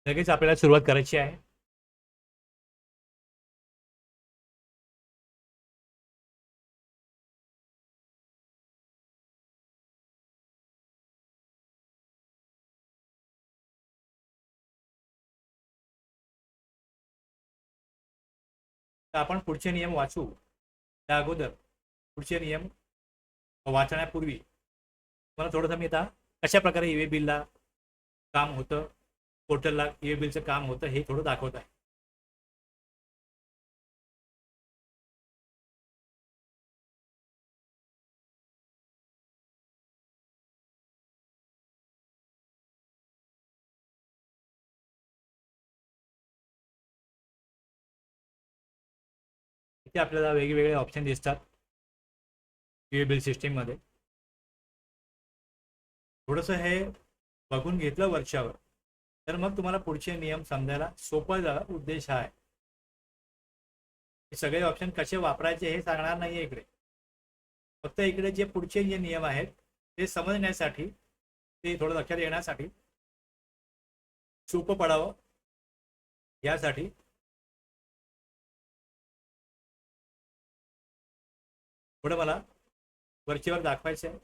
लगेच आपल्याला सुरुवात करायची आहे. तर आपण पुढचे नियम वाचू त्या अगोदर पुढचे नियम वाचण्यापूर्वी मला थोडंसं मी आता कशा प्रकारे ईवे बिलला काम होतं, पोर्टलला ईवे बिलचं काम होतं हे थोडं दाखवत आहे. इथे आपल्याला वेगवेगळे ऑप्शन दिसतात ईवे बिल सिस्टीममध्ये. थोडंसं हे बघून घेतलं वर्षावर तर मग तुम्हाला पुढचे नियम समजायला सोपं झालं. उद्देश हा आहे. हे सगळे ऑप्शन कसे वापरायचे हे सांगणार नाहीये इकडे. फक्त इकडे जे पुढचे जे नियम आहेत ते समजण्यासाठी, ते थोडं लक्षात येण्यासाठी, सोपं पडावं यासाठी थोडं मला वरचेवर दाखवायचं आहे.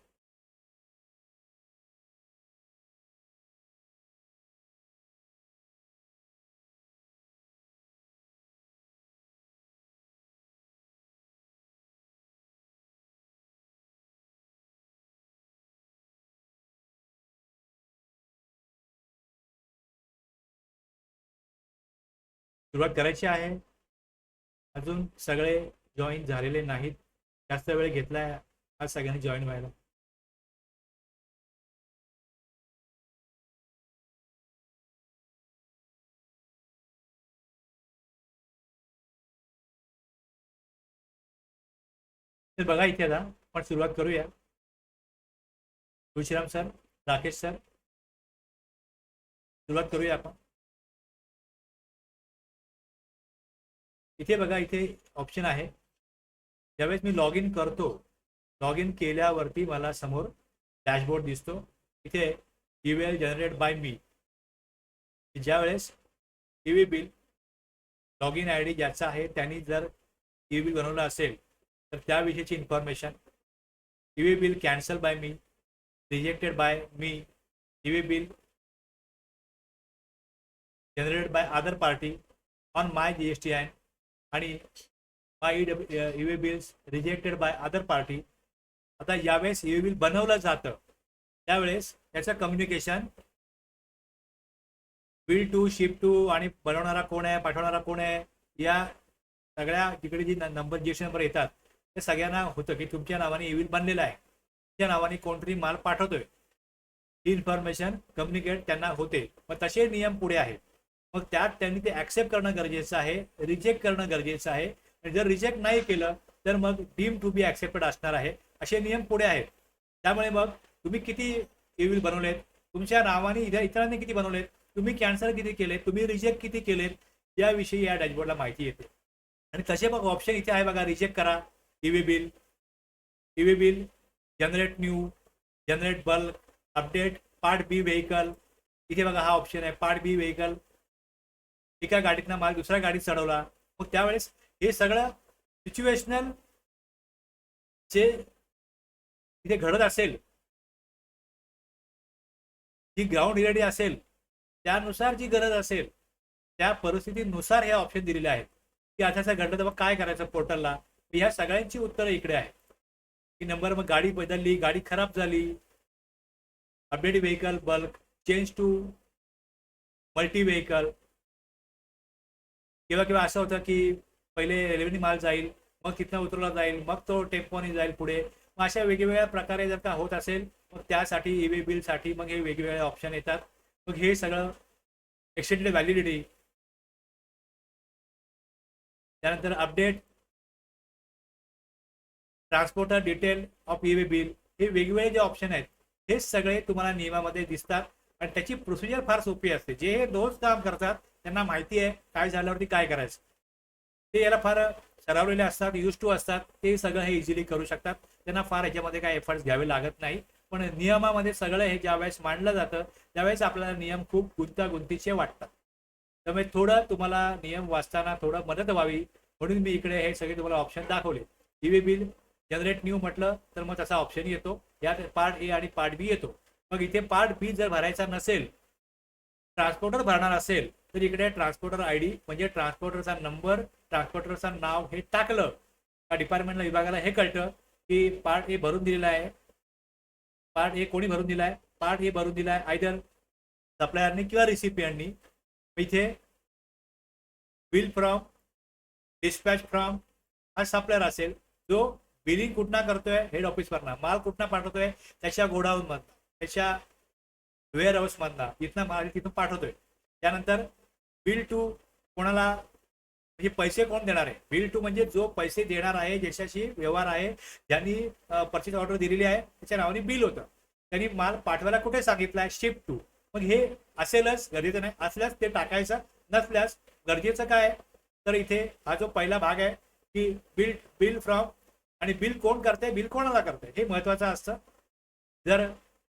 सुरुवात करायची आहे. अजून सगळे जॉईन झालेले नाहीत. जास्त वेळ घेतलाय आज सगळ्यांनी जॉईन व्हायला. तर बघा इथे आता आपण सुरुवात करूया. तुळशीराम सर, राकेश सर, सुरुवात करूया आपण. इथे बघा, इथे ऑप्शन आहे. ज्यावेळेस मी लॉग इन करतो, लॉग इन केल्यावरती मला समोर डॅशबोर्ड दिसतो. इथे ईमेल जनरेट बाय मी. ज्यावेळेस EV bill log in I D ज्याचा आहे त्यांनी जर ईव्ही बिल बनवलं असेल तर त्याविषयीची information, e way bill cancel by me, rejected by me, e way bill generated by other party on my GSTN आणि my e way bills rejected by other party. आता यावेळेस ईव्ही बिल बनवलं जातं त्यावेळेस त्याचं communication bill to, ship to आणि बनवणारा कोण आहे, पाठवणारा कोण आहे, या सगळ्या तिकडे जी नंबर GST नंबर येतात ते सगळ्यांना होतं की तुमच्या नावाने ईव्ही बिल बनलेलं आहे, तुमच्या नावाने कोणतरी माल पाठवतोय. ही इन्फॉर्मेशन कम्युनिकेट त्यांना होते. मग तसे नियम पुढे आहेत. मग त्यात त्यांनी ते ऍक्सेप्ट करणं गरजेचं आहे, रिजेक्ट करणं गरजेचं आहे. आणि जर रिजेक्ट नाही केलं तर मग डीम टू बी ऍक्सेप्टेड असणार आहे. असे नियम पुढे आहेत. त्यामुळे मग तुम्ही किती ईव्ही बनवलेत, तुमच्या नावाने इतरांनी किती बनवलेत, तुम्ही कॅन्सल किती केलेत, तुम्ही रिजेक्ट किती केलेत, याविषयी या डॅशबोर्डला माहिती येते. आणि तसे मग ऑप्शन इथे आहे बघा. रिजेक्ट करा e way bill, e way bill generate new, generate bulk, update part B vehicle. इथे बघा हा ऑप्शन आहे, पार्ट बी व्हेकल. एका गाडीतनं माल दुसऱ्या गाडीत चढवला, मग त्यावेळेस हे सगळं सिच्युएशनल जे इथे घडत असेल, जी ग्राउंड रियालिटी असेल, त्यानुसार जी गरज असेल त्या परिस्थितीनुसार हे ऑप्शन दिलेले आहेत की आता घडलं तर मग काय करायचं पोर्टलला. ह्या सगळ्यांची उत्तरं इकडे आहेत की नंबर, मग गाडी बदलली, गाडी खराब झाली, update vehicle bulk, change to multi vehicle. किंवा किंवा असं होतं की पहिले रेल्वेने माल जाईल, मग तिथनं उतरवला जाईल, मग तो टेम्पोने जाईल पुढे. मग अशा वेगवेगळ्या प्रकारे जर का होत असेल मग त्यासाठी ईव्ही बिलसाठी मग हे वेगवेगळे ऑप्शन येतात. मग हे सगळं एक्सटेंडेड व्हॅलिडिटी, त्यानंतर update transporter detail of EV bill, हे वेगवेगळे जे ऑप्शन आहेत हे सगळे तुम्हाला नियमामध्ये दिसतात. आणि त्याची प्रोसिजर फार सोपी असते. जे हे रोज काम करतात त्यांना माहिती आहे काय झाल्यावरती काय करायचं. ते याला फार सरावलेले असतात, यूज टू असतात, ते सगळं हे इझिली करू शकतात. त्यांना फार ह्याच्यामध्ये काय एफर्ट्स घ्यावे लागत नाही. पण नियमामध्ये सगळं हे ज्यावेळेस मांडलं जातं त्यावेळेस आपल्याला नियम खूप गुंतागुंतीचे वाटतात. त्यामुळे थोडं तुम्हाला नियम वाचताना थोडं मदत व्हावी म्हणून मी इकडे हे सगळे तुम्हाला ऑप्शन दाखवले. ईवे बिल जनरेट न्यू म्हटलं तर मग तसा ऑप्शन येतो. यात पार्ट ए आणि पार्ट बी येतो. मग इथे पार्ट बी जर भरायचा नसेल, ट्रान्सपोर्टर भरणार असेल, तर इकडे ट्रान्सपोर्टर आय डी म्हणजे ट्रान्सपोर्टरचा नंबर, ट्रान्सपोर्टरचं नाव हे टाकलं का डिपार्टमेंटला विभागाला हे कळतं की पार्ट ए भरून दिलेला आहे. पार्ट ए कोणी भरून दिलाय? पार्ट ए भरून दिलाय आयदर सप्लायरनी किंवा रिसिपियंटनी. इथे बिल फ्रॉम, डिस्पॅच फ्रॉम हा सप्लायर असेल, जो बिलिंग कुठना करतोय हेड ऑफिस वरना, माल कुठना पाठवतोय त्याच्या गोडाऊन मधनं, त्याच्या वेअर हाऊस मधना, इथनं माल तिथून पाठवतोय. त्यानंतर बिल टू कोणाला म्हणजे पैसे कोण देणार आहे? बिल टू म्हणजे जो पैसे देणार आहे, ज्याच्याशी व्यवहार आहे, ज्यांनी परचेस ऑर्डर दिलेली आहे त्याच्या नावाने बिल होतं, त्यांनी माल पाठवायला कुठे सांगितलंय? Ship to. मग हे असेलच, गरजेचं नाही, असल्यास ते टाकायचं, नसल्यास गरजेचं काय तर इथे हा जो पहिला भाग आहे की बिल फ्रॉम आणि बिल कोण करते, बिल कोणाला करते हे महत्वाचं असतं. जर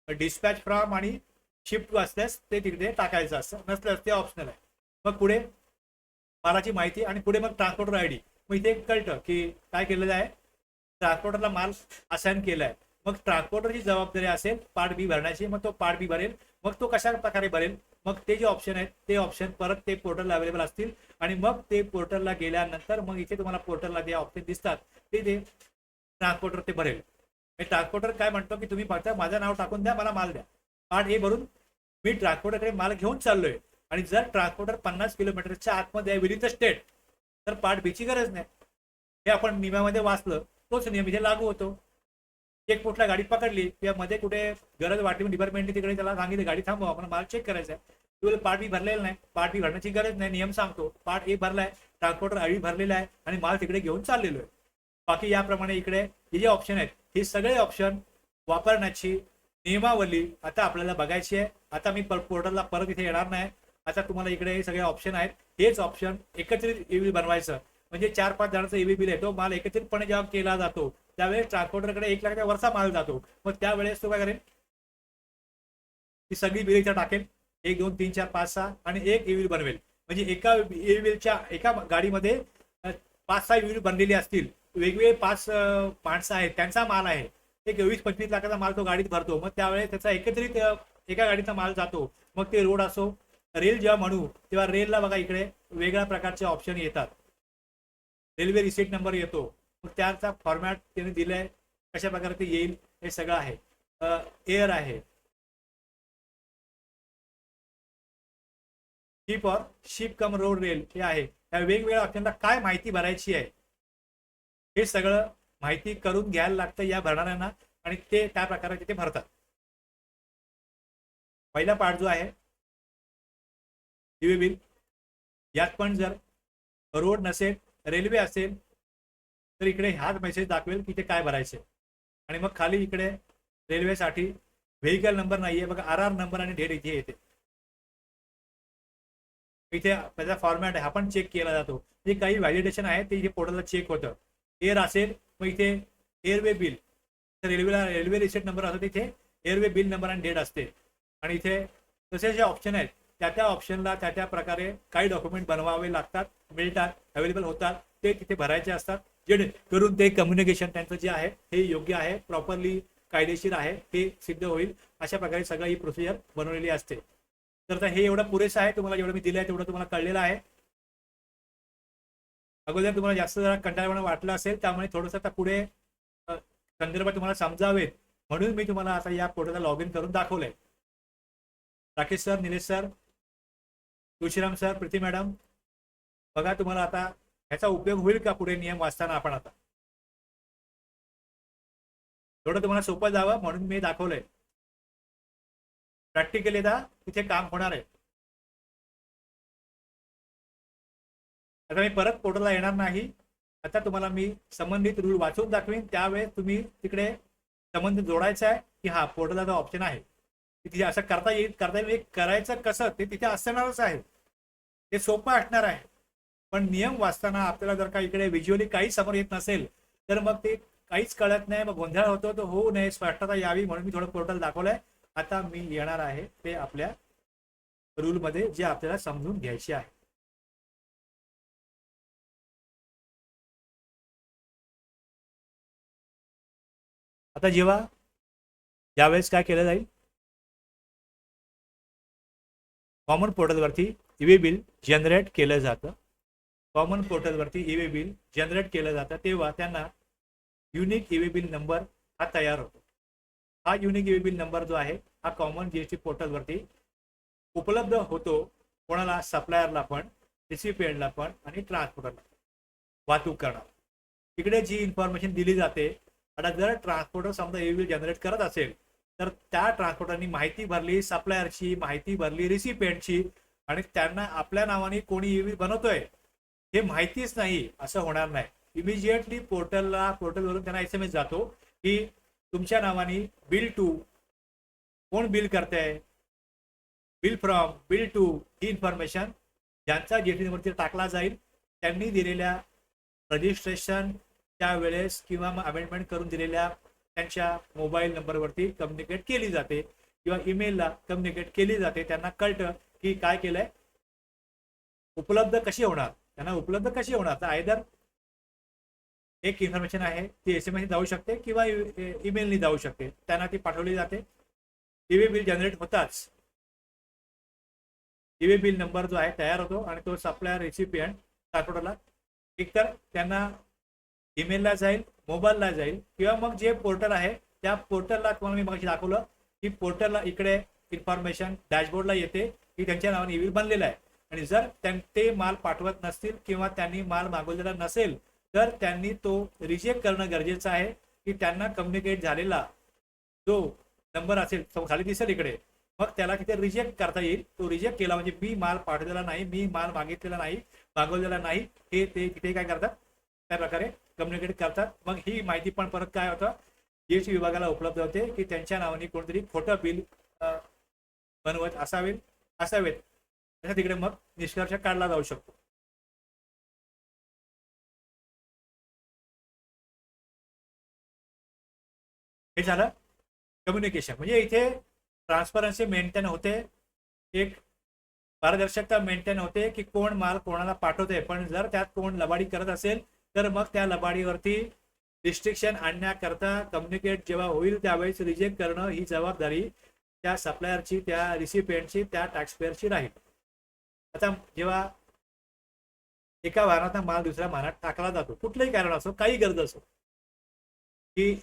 डिस्पॅच फ्रॉम आणि शिफ्ट टू असल्यास ते तिकडे टाकायचं असतं, नसल्यास ते ऑप्शनल आहे. मग पुढे मालाची माहिती आणि पुढे मग ट्रान्सपोर्टर आय डी. मग इथे कळतं की काय केलेलं आहे, ट्रान्सपोर्टरला माल असाइन केलाय. मग ट्रान्सपोर्टरची जबाबदारी असेल पार्ट बी भरण्याची, मग तो पार्ट बी भरेल. मग तो कशा प्रकारे भरेल? मग ते जे ऑप्शन आहेत ते ऑप्शन परत ते पोर्टलला अवेलेबल असतील आणि मग ते पोर्टलला गेल्यानंतर मग इथे तुम्हाला पोर्टलला जे ऑप्शन दिसतात ते ट्रान्सपोर्टर ते भरेल. ट्रान्सपोर्टर काय म्हणतो की तुम्ही फक्त माझं नाव टाकून द्या, मला माल द्या. पार्ट ए भरून मी ट्रान्सपोर्टरकडे माल घेऊन चाललोय आणि जर ट्रान्सपोर्टर 50 किलोमीटरच्या आतमध्ये आहे विदिन द स्टेट, तर पार्ट बीची गरज नाही. हे आपण नियमामध्ये वाचलं, तोच नियम इथे लागू होतो. एक कुठल्या गाडी पकडली किंवा मध्ये कुठे गरज वाटली, डिपार्टमेंटने तिकडे त्याला सांगितलं गाडी थांबवा, आपण माल चेक करायचा आहे, तुला पार्ट बी भरलेला नाही, पार्ट बी भरण्याची गरज नाही, नियम सांगतो पार्ट ए भरलाय, ट्रान्सपोर्टर आय डी भरलेला आहे आणि माल तिकडे घेऊन चाललेलो आहे. बाकी याप्रमाणे इकडे हे जे ऑप्शन आहेत हे सगळे ऑप्शन वापरण्याची नियमावली आता आपल्याला बघायची आहे. आता मी पोर्टलला परत इथे येणार नाही. आता तुम्हाला इकडे हे सगळे ऑप्शन आहेत, हेच ऑप्शन एकत्रित ईव्ही बनवायचं म्हणजे 4-5 जणांचा ईव्ही बिल आहे, तो माल एकत्रितपणे जेव्हा केला जातो त्यावेळेस ट्रान्सपोर्टरकडे 1 लाखाच्या वरचा माल जातो. मग त्यावेळेस तो काय करेल, ती सगळी बिल इथे टाकेल, 1 2 3 4 5 6 आणि एक ईव्ही बनवेल. म्हणजे एका ईव्हीच्या एका गाडीमध्ये 5-6 ईव्ही बनलेली असतील, वेगवेगळे 5 माणसं आहेत, त्यांचा माल आहे, एक 20-25 लाखाचा माल तो गाडीत भरतो. मग त्यावेळेस त्याचा एकत्रित एका गाडीचा माल जातो. मग ते रोड असो, रेल जेव्हा म्हणू तेव्हा रेलला बघा इकडे वेगळ्या प्रकारचे ऑप्शन येतात. रेल्वे रिसीट नंबर येतो, मग त्याचा फॉर्मॅट त्याने दिलाय, कशा प्रकारे ते येईल हे सगळं आहे. एअर आहे, शिप और शिप कम रोड रेल हे आहे. या वेगवेगळ्या ऑप्शनला काय माहिती भरायची आहे हे सगळं माहिती करून घ्यायला लागतं या भरणाऱ्यांना आणि ते त्या प्रकारे तिथे भरतात. पहिला पार्ट जो आहे ईव्ही बिल, यात पण जर रोड नसेल, रेल्वे असेल, तर इकडे हाच मेसेज दाखवेल की ते काय भरायचे. आणि मग खाली इकडे रेल्वेसाठी व्हेकल नंबर नाहीये बघा, RR नंबर आणि डेट इथे येते. इथे त्याचा फॉर्मॅट आहे, हा पण चेक केला जातो. जे काही व्हॅलिडेशन आहे ते इथे पोर्टलला चेक होतं. एअर असेल मग इथे एअरवे बिल, तर रेल्वे रिसिट नंबर असतो, तिथे एअरवे बिल नंबर आणि डेट असते. आणि इथे तसे जे ऑप्शन आहेत त्या ऑप्शनला त्या प्रकारे काही डॉक्युमेंट बनवावे लागतात, मिळतात, अवेलेबल होतात, ते तिथे भरायचे असतात, जेणेकरून ते कम्युनिकेशन त्यांचं जे आहे हे योग्य आहे, प्रॉपरली कायदेशीर आहे हे सिद्ध होईल. अशा प्रकारे सगळं ही प्रोसिजर बनवलेली असते. तर हे एवढं पुरेसं आहे, तुम्हाला जेवढं मी दिलं आहे तेवढं तुम्हाला कळलेलं आहे. अगोदर तुम्हाला जास्त जरा कंटाळवाणं वाटलं असेल, त्यामुळे थोडंसं आता पुढे संदर्भ तुम्हाला समजावेत म्हणून मी तुम्हाला आता या पोर्टलला लॉग इन करून दाखवलंय. Rakesh sir, Nilesh sir, Tulshiram sir, Preeti madam, बघा तुम्हाला आता ह्याचा उपयोग होईल का पुढे नियम वाचताना. आपण आता थोडं तुम्हाला सोपं जावं म्हणून मी दाखवलंय. प्रॅक्टिकली आता तिथे काम होणार आहे. आता मी परत पोर्टलला येणार नाही. आता तुम्हाला मी संबंधित रूल वाचून दाखवीन, त्यावेळेस तुम्ही तिकडे संबंध जोडायचा आहे की हा पोर्टलला जो ऑप्शन आहे तिथे असं करता येईल. करायचं कसं ते तिथे असणारच आहे, ते सोपं असणार आहे. पण नियम वाचताना आपल्याला जर का इकडे व्हिज्युअली काही समोर येत नसेल तर मग ते काहीच कळत नाही, मग गोंधळ होतो. तर होऊ नये, स्पष्टता यावी म्हणून मी थोडं पोर्टल दाखवलंय. आता मी येणार आहे ते आपल्या रूलमध्ये जे आपल्याला समजून घ्यायचे आहे. आता ज्यावेळेस काय केलं जाईल, कॉमन पोर्टलवरती ईवे बिल जनरेट केलं जातं. कॉमन पोर्टलवरती ईवे बिल जनरेट केलं जातं तेव्हा त्यांना युनिक ईवे बिल नंबर हा तयार होतो. हा युनिक ईवे बिल नंबर जो आहे हा कॉमन जीएसटी पोर्टलवरती उपलब्ध होतो. कोणाला? सप्लायरला पण, रिसिपियंटला पण आणि ट्रान्सपोर्टरला, वाहतूक करणार. इकडे जी इन्फॉर्मेशन दिली जाते, आता जर ट्रान्सपोर्टर समजा ईवे बिल जनरेट करत असेल तर त्या ट्रान्सपोर्टरनी माहिती भरली, सप्लायरची माहिती भरली, रिसिपियंटची, आणि त्यांना आपल्या नावाने कोणी ईवे बिल बनवतोय हे माहितीच नाही असं होणार नाही. इमिजिएटली पोर्टलवरून त्यांना SMS जातो की तुमच्या नावाने बिल टू, कोण बिल करतंय, बिल फ्रॉम, बिल टू, ही इन्फॉर्मेशन ज्यांचा जीएसटी नंबरती टाकला जाईल त्यांनी दिलेल्या रजिस्ट्रेशनच्या वेळेस किंवा मग अमेंडमेंट करून दिलेल्या त्यांच्या मोबाईल नंबरवरती कम्युनिकेट केली जाते किंवा ईमेलला कम्युनिकेट केली जाते. त्यांना कळतं की काय केलंय, उपलब्ध कशी होणार, त्यांना उपलब्ध कशी होणार. तर आयदर एक इन्फॉर्मेशन आहे ती SMS जाऊ शकते किंवा ईमेलनी जाऊ शकते, त्यांना ती पाठवली जाते. ईवे बिल जनरेट होताच ईवे बिल नंबर जो आहे तयार होतो आणि तो सप्लायर, रिसिपियंट, ट्रान्सपोर्टरला एकतर त्यांना ईमेलला जाईल, मोबाईलला जाईल, किंवा मग जे पोर्टल आहे त्या पोर्टलला, तुम्हाला मी मागे दाखवलं की पोर्टलला इकडे इन्फॉर्मेशन डॅशबोर्डला येते की त्यांच्या नावाने ईवे बिल बनलेलं आहे. आणि जर ते माल पाठवत नसतील किंवा त्यांनी माल मागवलेला नसेल तर त्यांनी तो रिजेक्ट करणं गरजेचं आहे की त्यांना कम्युनिकेट झालेला जो नंबर असेल तो खाली दिसेल इकडे, मग त्याला तिथे रिजेक्ट करता येईल. तो रिजेक्ट केला म्हणजे मी माल पाठवलेला नाही, मी माल मागितलेला नाही, मागवलेला नाही, हे ते तिथे काय करतात, त्या प्रकारे कम्युनिकेट करतात. मग ही माहिती पण परत काय होतं, जीएसटी विभागाला उपलब्ध होते की त्यांच्या नावाने कोणतरी खोटं बिल बनवत असावेत त्याच्या तिकडे मग निष्कर्ष काढला जाऊ शकतो. हे झालं कम्युनिकेशन. म्हणजे इथे ट्रान्सपरन्सी मेंटेन होते, एक पारदर्शकता मेंटेन होते की कोण माल कोणाला पाठवते. पण जर त्यात कोण लबाडी करत असेल तर मग त्या लबाडीवरती रिस्ट्रिक्शन आणण्याकरता कम्युनिकेट जेव्हा होईल त्यावेळेस रिजेक्ट करणं ही जबाबदारी त्या सप्लायरची, त्या रिसिपियंटची, त्या टॅक्सपेअरची राहील. आता जेव्हा एका वाहनाचा माल दुसऱ्या वाहनात टाकला जातो, कुठलंही कारण असो, काही गरज असो, की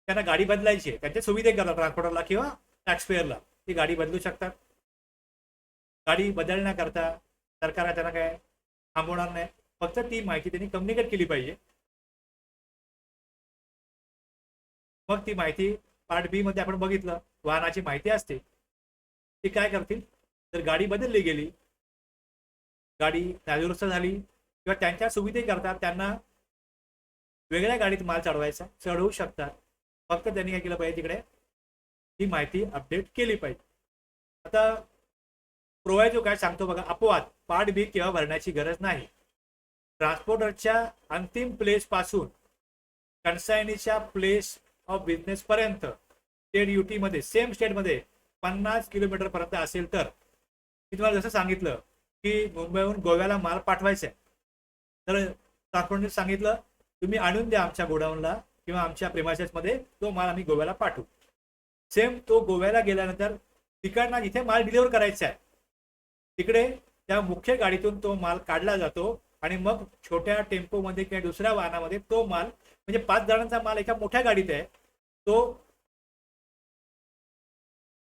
त्यांना गाडी बदलायची आहे, त्यांच्या सुविधेकरता ट्रान्सपोर्टरला किंवा टॅक्सपेअरला ती गाडी बदलू शकतात. गाडी बदलण्याकरता सरकार त्यांना काय थांबवणार नाही, फक्त ती माहिती त्यांनी कम्युनिकेट केली पाहिजे. मग ती माहिती पार्ट बी मध्ये आपण बघितलं, वाहनाची माहिती असते. ती काय करतील, तर गाडी बदलली गेली, गाडी दुरुस्त झाली किंवा त्यांच्या सुविधेकरता त्यांना वेगळ्या गाडीत माल चढवू शकतात. फक्त त्यांनी काय केलं पाहिजे, तिकडे ही माहिती अपडेट केली पाहिजे. आता प्रोवायजो काय सांगतो बघा, अपवाद पार्ट बी केव्हा भरण्याची गरज नाही. ट्रान्सपोर्टरच्या अंतिम प्लेस पासून कन्सायनीच्या प्लेस ऑफ बिझनेस पर्यंत स्टेट युटी मध्ये, सेम स्टेट मध्ये 50 किलोमीटर पर्यंत असेल तर, मी तुम्हाला जसं सांगितलं की मुंबईहून गोव्याला माल पाठवायचा आहे, तर ट्रान्सपोर्टरने सांगितलं तुम्ही आणून द्या आमच्या गोडाऊनला किंवा आमच्या प्रेमायसेस मध्ये, तो माल आम्ही गोव्याला पाठवू. सेम तो गोव्याला गेल्यानंतर तिकडनं जिथे माल डिलिव्हर करायचा आहे तिकडे त्या मुख्य गाडीतून तो माल काढला जातो आणि मग छोट्या टेम्पोमध्ये किंवा दुसऱ्या वाहनामध्ये तो माल, म्हणजे 5 जणांचा माल एका मोठ्या गाडीत आहे, तो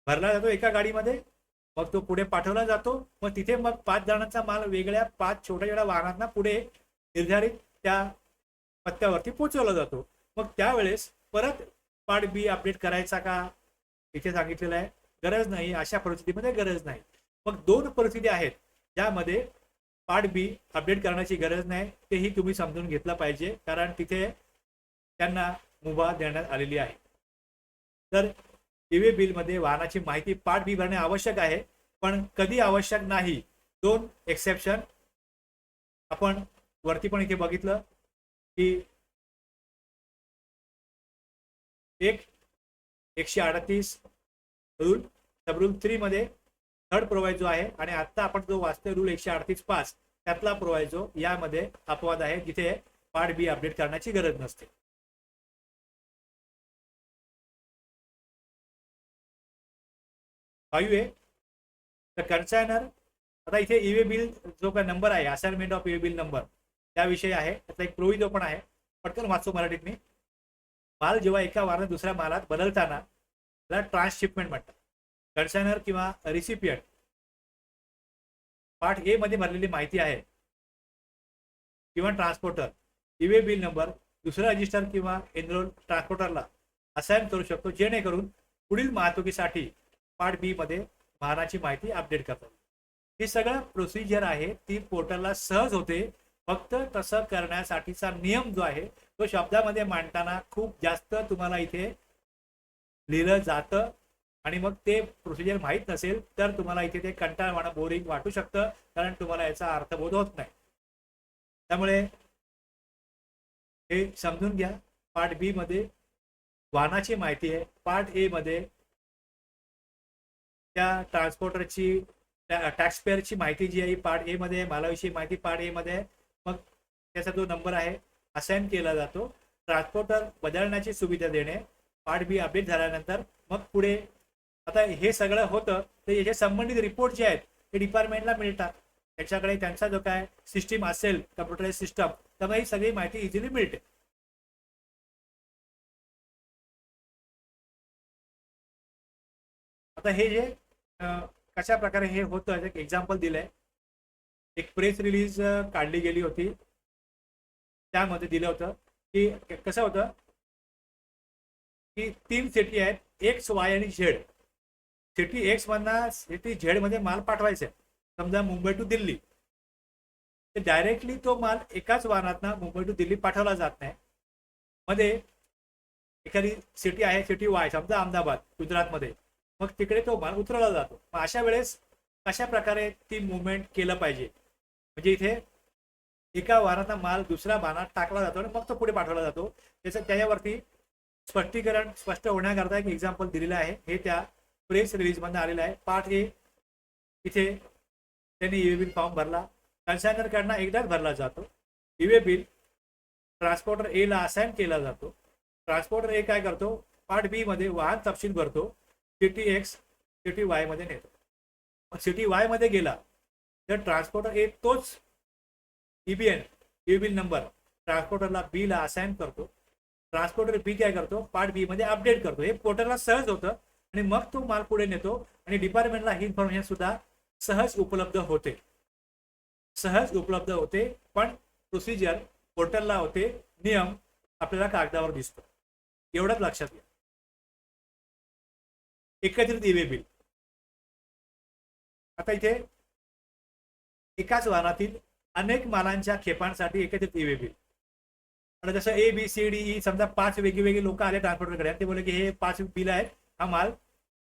भरला जातो एका गाडीमध्ये, मग तो पुढे पाठवला जातो. मग तिथे मग 5 जणांचा माल वेगळ्या 5 छोट्या वाहनांना पुढे निर्धारित त्या पत्त्यावरती पोहोचवला जातो. मग त्यावेळेस परत पार्ट बी अपडेट करायचा का, इथे सांगितलेलं आहे गरज नाही. अशा परिस्थितीमध्ये गरज नाही. मग 2 परिस्थिती आहेत ज्यामध्ये पार्ट बी अपडेट करण्याची गरज नाही, तेही तुम्ही समजून घेतलं पाहिजे, कारण तिथे त्यांना मुभा देण्यात आलेली आहे. तर ईवे बिल मध्ये वाहनाची माहिती पार्ट बी भरणे आवश्यक आहे, पण कधी आवश्यक नाही. 2 एक्सेप्शन आपण वरती पण इथे बघितलं की एक 138 रूल, सब रूल 3 मध्ये थर्ड प्रोवायजो आहे, आणि आता आपण जो वाचतोय रूल 138(5) त्यातला प्रोवायजो यामध्ये अपवाद आहे, जिथे पार्ट बी अपडेट करण्याची गरज नसते. 5 आहे. तर कन्सायनर, आता इथे ईवे बिल जो काय नंबर आहे, assignment of e-way bill number, त्याविषयी आहे. त्याचा एक प्रोविजो पण आहे, पटकन वाचतो मराठीत मी. माल जेव्हा एका वाराने दुसऱ्या मालात बदलताना त्याला ट्रान्सशिपमेंट म्हणतात. कन्सायनर किंवा रिसिपियंट पार्ट ए मध्ये भरलेली माहिती आहे किंवा ट्रान्सपोर्टर ईवे बिल नंबर दुसऱ्या रजिस्टर किंवा एनरोल ट्रान्सपोर्टरला असाइन करू शकतो, जेणेकरून पुढील वाहतुकीसाठी पार्ट बी मध्ये वाहनाची माहिती अपडेट करतात. हे सगळं प्रोसिजर आहे ती पोर्टलला सहज होते. फक्त तसं करण्यासाठीचा नियम जो आहे तो शब्दामध्ये मांडताना खूप जास्त तुम्हाला इथे लिहिलं जातं आणि मग ते प्रोसिजर माहीत नसेल तर तुम्हाला इथे ते कंटाळवाणं बोरिंग वाटू शकतं, कारण तुम्हाला याचा अर्थबोध होत नाही. त्यामुळे हे समजून घ्या. पार्ट बी मध्ये वाहनाची माहिती आहे, पार्ट ए मध्ये त्या ट्रान्सपोर्टरची टॅक्स पेअरची माहिती जी आहे पार्ट ए मध्ये, मालाविषयी माहिती पार्ट ए मध्ये. मग त्याचा जो नंबर आहे असाइन केला जातो. ट्रान्सपोर्टर बदलण्याची सुविधा देणे पार्ट बी अपडेट झाल्यानंतर. मग पुढे आता हे सगळं होतं तर याचे संबंधित रिपोर्ट जे आहेत ते डिपार्टमेंटला मिळतात. त्याच्याकडे त्यांचा जो काय सिस्टीम असेल कम्प्युटराइज सिस्टम, त्यामुळे ही सगळी माहिती इझिली मिळते. आता हे जे कशा प्रकारे हे होतं एक एक्झाम्पल दिलंय. एक प्रेस रिलीज काढली गेली होती, त्यामध्ये दिलं होतं की कसं होतं की 3 सिटी आहेत, एक्स, वाय आणि झेड. सिटी एक्स मधनं सिटी झेड मध्ये माल पाठवायचा आहे, समजा मुंबई टू दिल्ली. तर डायरेक्टली तो माल एकाच वाहनातनं मुंबई टू दिल्ली पाठवला जात नाही. मध्ये एखादी सिटी आहे, सिटी वाय, समजा अहमदाबाद गुजरातमध्ये, मग तिकडे तो माल उतरवला जातो. मग अशा वेळेस कशा प्रकारे ती मुवमेंट केलं पाहिजे, म्हणजे इथे एका वाहनाचा माल दुसऱ्या वाहनात टाकला जातो आणि मग तो पुढे पाठवला जातो. त्याच्यावरती स्पष्टीकरण स्पष्ट होण्याकरता एक एक्झाम्पल दिलेलं आहे. हे त्या प्रेस रिलीज मधून आलेलं आहे. पार्ट ए, इथे त्यांनी ईवे बिल फॉर्म भरला, कन्सायनर कडनं एकदाच भरला जातो. ईवे बिल ट्रान्सपोर्टर ए ला असाइन केला जातो. ट्रान्सपोर्टर ए काय करतो, पार्ट बी मध्ये वाहन तपशील भरतो, सिटी एक्स सिटी वाय मध्ये नेतो. सिटी वाय मध्ये गेला तर ट्रान्सपोर्टर ए तोच ईबीएन ईवे बिल नंबर ट्रान्सपोर्टरला बी ला असाइन करतो. ट्रान्सपोर्टर बी काय करतो, पार्ट बी मध्ये अपडेट करतो. हे पोर्टलला सहज होतं आणि मग तो माल पुढे नेतो आणि डिपार्टमेंटला ही इन्फॉर्मेशन सुद्धा सहज उपलब्ध होते. सहज उपलब्ध होते, पण प्रोसिजर पोर्टलला होते, नियम आपल्याला कागदावर दिसतो. एवढंच लक्षात घ्या. एकत्रित ईवे बिल, आता इथे एकाच वाहनातील अनेक मालांच्या खेपांसाठी एकत्रित ईवे बिल. आता जसं A B C D E, समजा 5 वेगवेगळे लोक आले ट्रान्सपोर्टरकडे, ते बोलले की हे 5 बिल आहेत, हा माल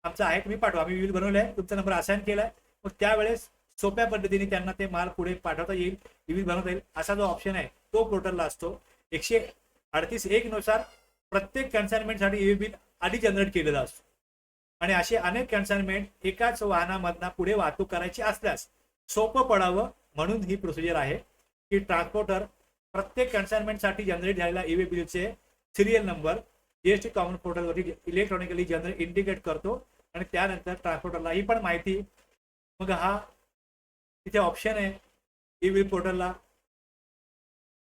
आमचा आहे, तुम्ही पाठवा, आम्ही बिल बनवलंय, तुमचा नंबर असाइन केलाय. मग त्यावेळेस सोप्या पद्धतीने त्यांना ते माल पुढे पाठवता येईल, बिल बनवता येईल, असा जो ऑप्शन आहे तो पोर्टलला असतो. 138(1) नुसार प्रत्येक कन्साइनमेंटसाठी ईवे बिल आधी जनरेट केलेला असतो. आणि असे अनेक कन्साइनमेंट एकाच वाहनामधनं पुढे वाहतूक करायची असल्यास सोपं पडावं म्हणून ही प्रोसिजर आहे की ट्रान्सपोर्टर प्रत्येक कन्साइनमेंटसाठी जनरेट झालेल्या ईवे बिलचे सिरियल नंबर जीएसटी कॉमन पोर्टलवरती इलेक्ट्रॉनिकली जनरेट इंडिकेट करतो आणि त्यानंतर ट्रान्सपोर्टरला ही पण माहिती. मग हा तिथे ऑप्शन आहे ई बिल पोर्टलला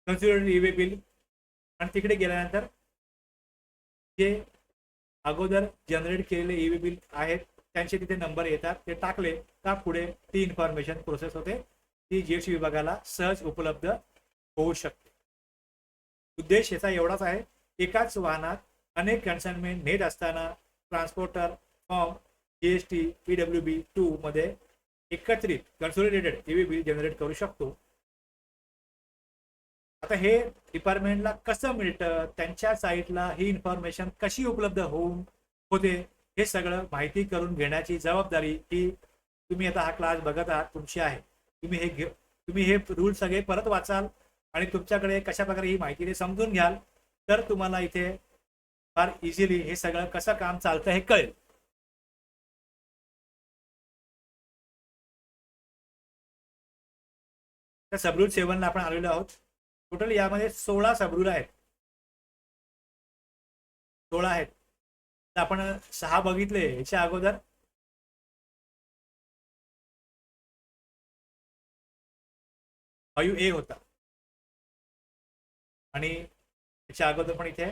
कन्सिडर ईवे बिल, आणि तिकडे गेल्यानंतर जे अगोदर जनरेट केलेले ईवे बिल आहेत त्यांचे तिथे नंबर येतात, ते टाकले का पुढे ती इन्फॉर्मेशन प्रोसेस होते, ती जीएसटी विभागाला सहज उपलब्ध होऊ शकते. उद्देश याचा एवढाच आहे, एकाच वाहनात अनेक कन्साइनमेंट नेत असताना ट्रान्सपोर्टर फॉर्म जीएसटी PWB2 मध्ये एकत्रित कन्सोलिडेटेड ईवे बिल जनरेट करू शकतो. आता हे डिपार्टमेंटला कसं मिळतं, त्यांच्या साईटला ही इन्फॉर्मेशन कशी उपलब्ध होते, हे सगळं माहिती करून घेण्याची जबाबदारी ही तुम्ही आता हा क्लास बघत आहात तुमची आहे. तुम्ही हे रूल सगळे परत वाचाल आणि तुमच्याकडे कशा प्रकारे ही माहिती ते समजून घ्याल तर तुम्हाला इथे फार इझिली हे सगळं कसं काम चालतं हे कळेल. तर सबरूल 7 ला आपण आलेलो आहोत. टोटल यामध्ये 16 सबरूल आहेत, 16 आहेत. तर आपण 6 बघितले याच्या अगोदर. 5A होता आणि त्याच्या अगोदर पण इथे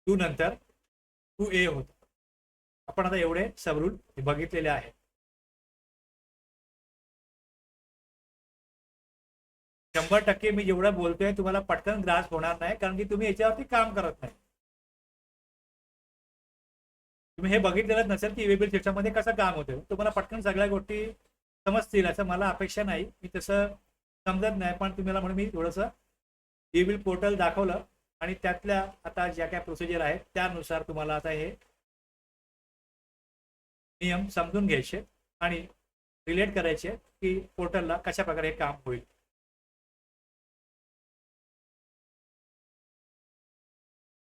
2 नंतर 2A होता. आपण आता एवढे सबरूल बघितलेले आहे. शंभर टक्के मी जेवढं बोलतोय तुम्हाला पटकन ग्रास होणार नाही, कारण की तुम्ही याच्यावरती काम करत नाही. तुम्ही हे बघितलेलं नसेल की ईव्हीबिल सिस्टममध्ये कसं काम होतं. तुम्हाला पटकन सगळ्या गोष्टी समजतील असं मला अपेक्षा नाही. मी तसं समजत नाही, पण तुम्हाला म्हणून मी थोडंसं ईव्हीबिल पोर्टल दाखवलं आणि त्यातल्या आता ज्या काय प्रोसिजर आहेत त्यानुसार तुम्हाला आता हे नियम समजून घ्यायचे आणि रिलेट करायचे की पोर्टलला कशा प्रकारे हे काम होईल.